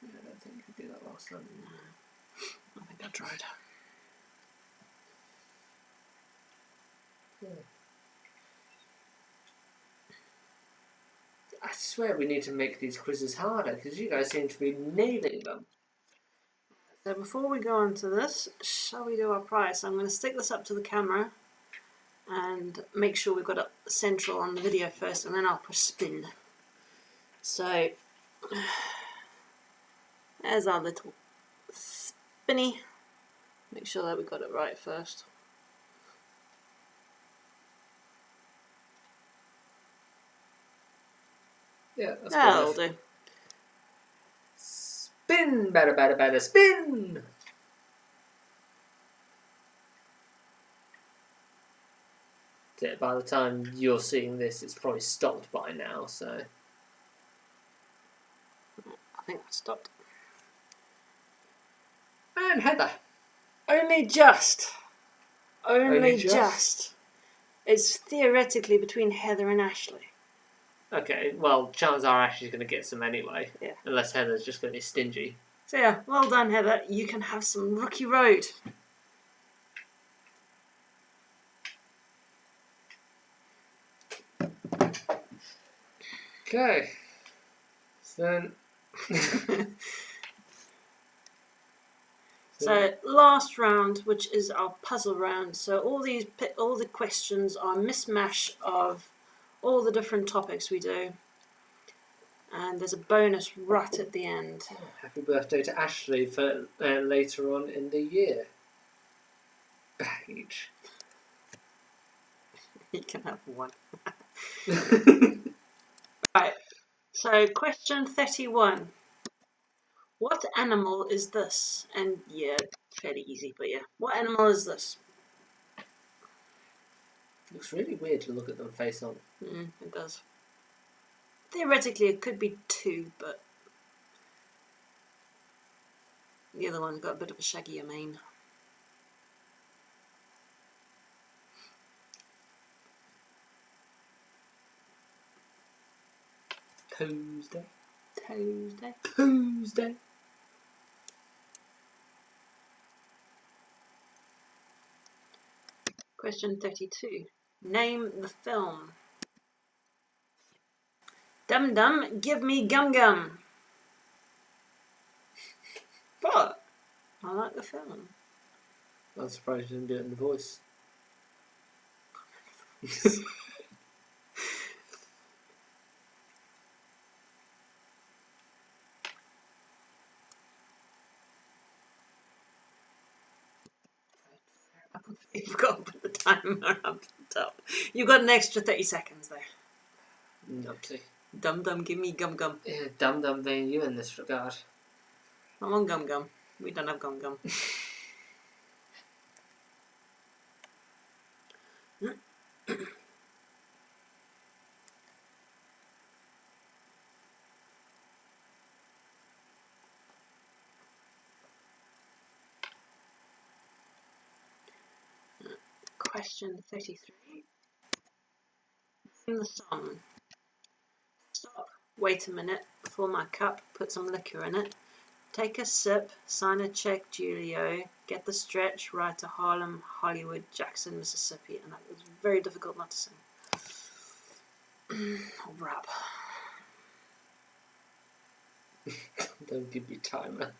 I don't think we did that last time. I think I tried. Yeah. I swear we need to make these quizzes harder because you guys seem to be nailing them. So before we go on to this, shall we do our prize? So I'm going to stick this up to the camera and make sure we've got it central on the video first, and then I'll push spin. So there's our little spinny. Make sure that we got it right first. Yeah, that's That'll good. do. Spin, batter, spin! Yeah, by the time you're seeing this, it's probably stopped by now, so... I think I stopped. And Heather. Only just. Only Only just? just. It's theoretically between Heather and Ashley. Okay, well, chances are Ashley's going to get some anyway. Yeah. Unless Heather's just going to be stingy. So yeah, well done, Heather. You can have some Rookie Road. Okay. So then. So last round, which is our puzzle round. So all the questions are a mismatch of all the different topics we do, and there's a bonus right at the end. Happy birthday to Ashley for later on in the year. Baggage. You can have one. Right. So question 31. What animal is this? And yeah, fairly easy, but yeah. What animal is this? Looks really weird to look at them face on. It does. Theoretically, it could be two, but the other one's got a bit of a shaggier mane. Tuesday. Question 32. Name the film. Dum Dum, give me Gum Gum. What? I like the film. I'm surprised you didn't do it in the voice. You've got to put the timer up the top. You've got an extra 30 seconds there. Nupty. Dum Dum, give me Gum Gum. Yeah, Dum being you in this regard. I want Gum Gum. We don't have Gum Gum. Question 33. Name the song. Stop. Wait a minute. Fill my cup. Put some liquor in it. Take a sip. Sign a check, Julio. Get the stretch. Ride to Harlem, Hollywood, Jackson, Mississippi. And that was very difficult not to sing. I'll rap. Don't give me timer.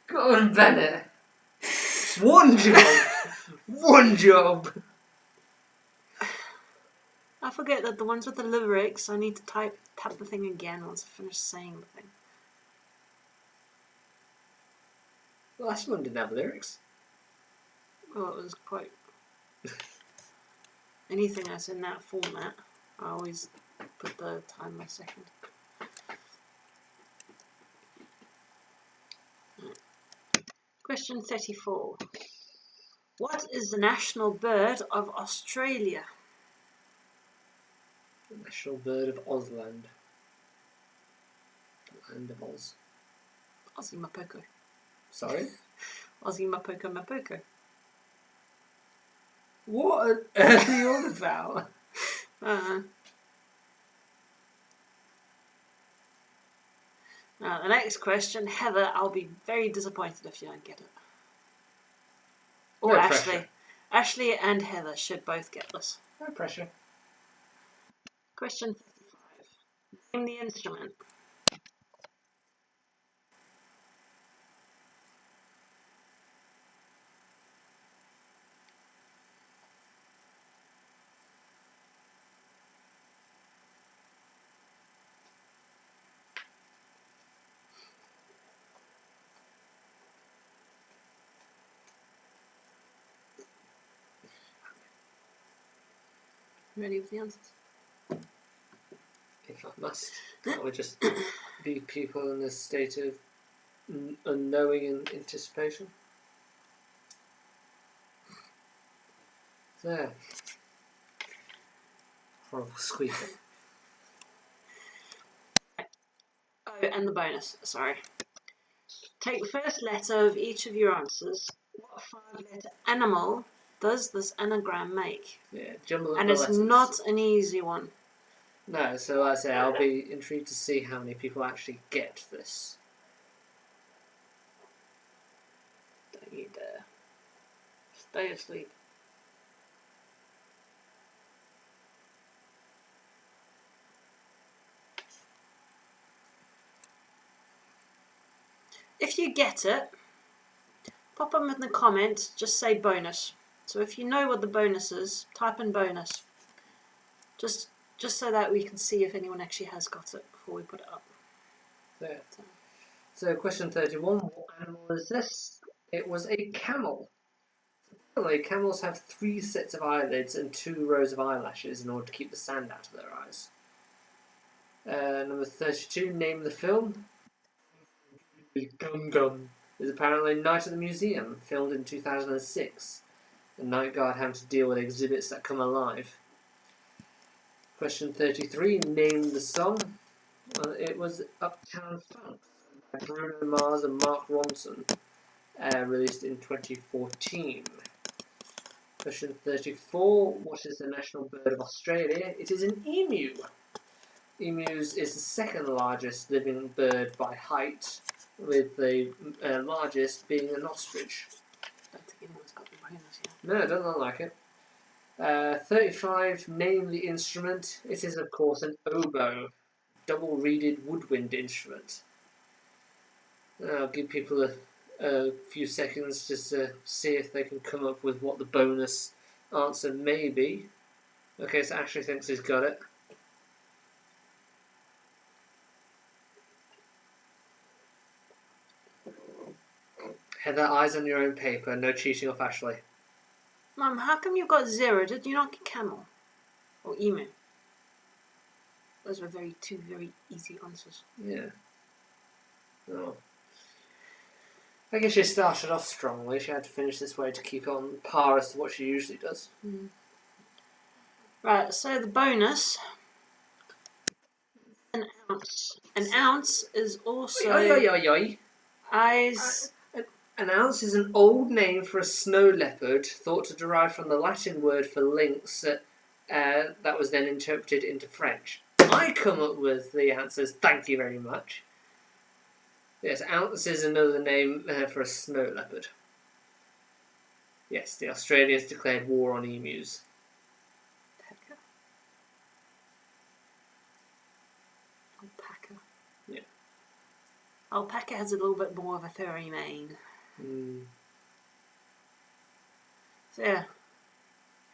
Go on, Bennett. One job. One job. I forget that the ones with the lyrics, I need to tap the thing again once I finish saying the thing. The last one didn't have lyrics. Well, it was quite... Anything that's in that format, I always put the timer second. Question 34. What is the national bird of Australia? The national bird of Ausland. The land of Oz. Aussie Mapoko. Sorry? Aussie Mapoko Mapoko. What on earth are you on about? Now, the next question, Heather, I'll be very disappointed if you don't get it. Or No Ashley. pressure. Ashley and Heather should both get this. No pressure. Question 35. Name the instrument. Ready with the answers? If I must. Can't we just be people in a state of unknowing and anticipation? There. Horrible squeak. Oh, and the bonus, sorry. Take the first letter of each of your answers. What 5-letter animal does this anagram make? Yeah, jumble up And the it's letters. not an easy one. No, so like I say, I'll be intrigued to see how many people actually get this. Don't you dare. Stay asleep. If you get it, pop them in the comments, just say bonus. So if you know what the bonus is, type in bonus. Just so that we can see if anyone actually has got it before we put it up. There. So question 31, what animal is this? It was a camel. Apparently, camels have 3 sets of eyelids and 2 rows of eyelashes in order to keep the sand out of their eyes. Number 32, name the film. Gum Gum is apparently Night at the Museum, filmed in 2006. The night guard having to deal with exhibits that come alive. Question 33, name the song. It was Uptown Funk by Bruno Mars and Mark Ronson, released in 2014. Question 34, what is the national bird of Australia? It is an emu. Emus is the second largest living bird by height, with the largest being an ostrich. Don't think anyone's got the bonus yet. No, it doesn't look like it. 35, name the instrument. It is, of course, an oboe, double-reeded woodwind instrument. I'll give people a few seconds just to see if they can come up with what the bonus answer may be. Okay, so Ashley thinks he's got it. Heather, eyes on your own paper, no cheating off Ashley. Mum, how come you got 0? Did you not get camel? Or emu? Those were two very easy answers. Yeah. Oh. I guess she started off strongly. She had to finish this way to keep on par as to what she usually does. Right, so the bonus, an ounce. An ounce is also eyes. An ounce is an old name for a snow leopard, thought to derive from the Latin word for lynx that was then interpreted into French. I come up with the answers, thank you very much. Yes, ounce is another name for a snow leopard. Yes, the Australians declared war on emus. Alpaca. Yeah. Alpaca has a little bit more of a furry mane. So yeah.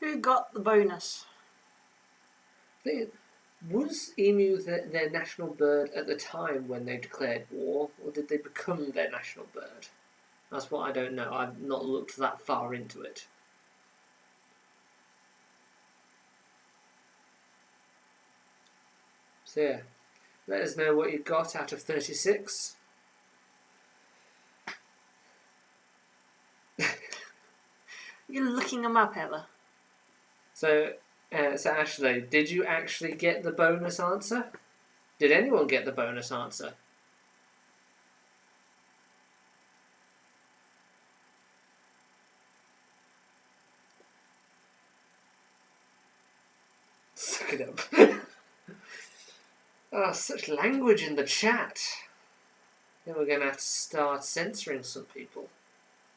Who got the bonus? Was emu their national bird at the time when they declared war, or did they become their national bird? That's what I don't know. I've not looked that far into it. So yeah, let us know what you got out of 36. You're looking them up, Heather. So Ashley, did you actually get the bonus answer? Did anyone get the bonus answer? Suck it up. Oh, such language in the chat. Then we're going to have to start censoring some people.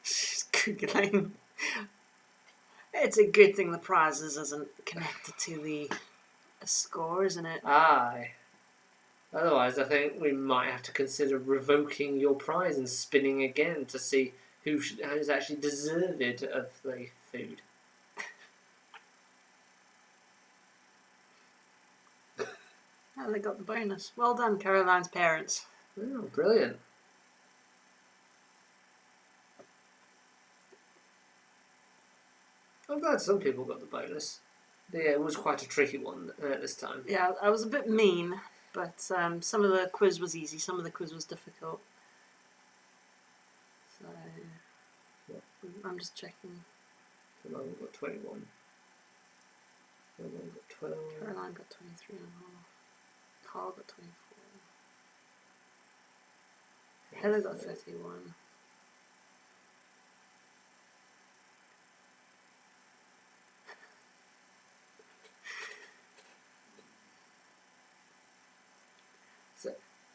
She's Googling. It's a good thing the prizes isn't connected to the score, isn't it? Aye. Otherwise, I think we might have to consider revoking your prize and spinning again to see who's actually deserved of the food. Oh, they got the bonus. Well done, Caroline's parents. Oh, brilliant. I'm glad some people got the bonus. Yeah, it was quite a tricky one this time. Yeah, I was a bit mean, but some of the quiz was easy, some of the quiz was difficult. So, I'm just checking. Caroline got 21. Caroline got 12. Caroline got 23 and a half. Carl got 24. Heather got 31.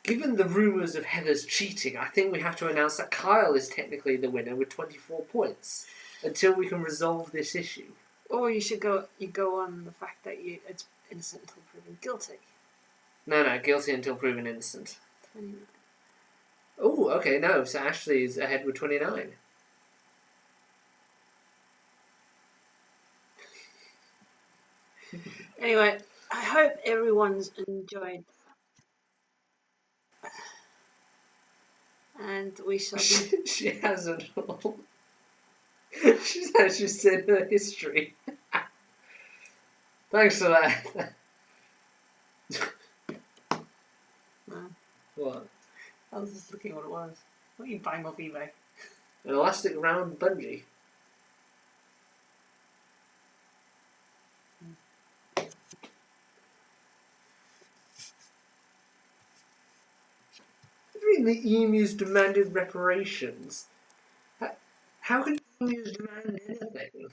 given the rumours of Heather's cheating, I think we have to announce that Kyle is technically the winner with 24 points until we can resolve this issue. Or you go on the fact that it's innocent until proven guilty. No, guilty until proven innocent. 29. Oh, okay, no, so Ashley is ahead with 29. Anyway, I hope everyone's enjoyed that. And we shall be... She hasn't all. She's actually said her history. Thanks for that. No, What? I was just looking what it was. What are you buying off eBay? An elastic round bungee. The emus demanded reparations. How can emus demand anything?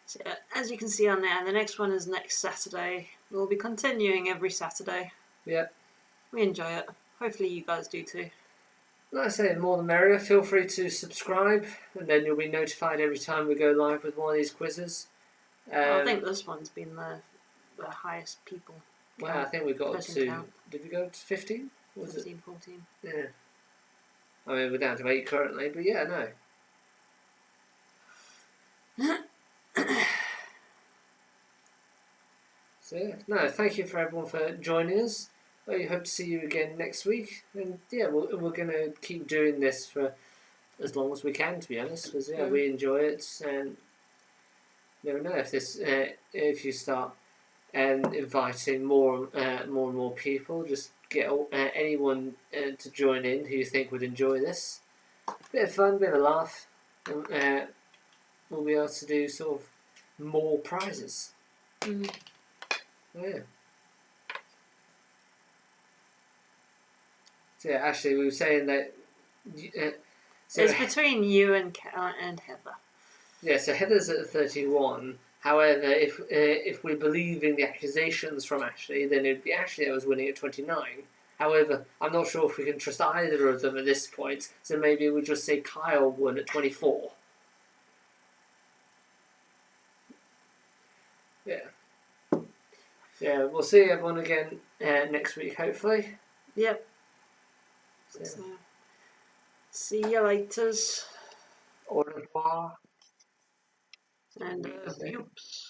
So, as you can see on there, the next one is next Saturday. We'll be continuing every Saturday. Yeah. We enjoy it. Hopefully you guys do too. Like I say, the more the merrier. Feel free to subscribe, and then you'll be notified every time we go live with one of these quizzes. I think this one's been the highest people. Well, I think we got person to... count. Did we go to 15? Was 15, 14. it? Yeah. I mean, we're down to 8 currently, but yeah, no. So yeah, no, thank you for everyone for joining us. I hope to see you again next week, and yeah, we're gonna keep doing this for as long as we can, to be honest, because yeah, we enjoy it, and you never know if you start inviting more and more people, just get anyone to join in who you think would enjoy this. Bit of fun, bit of a laugh, and we'll be able to do sort of more prizes. Mm. Yeah. So yeah, actually, we were saying that. So It's between you and Heather. yeah, so Heather's at 31. However, if we believe in the accusations from Ashley, then it'd be Ashley that was winning at 29. However, I'm not sure if we can trust either of them at this point, so maybe we'll just say Kyle won at 24. Yeah. Yeah, we'll see everyone again next week, hopefully. Yep. So, So, see you later. au revoir. And, oops.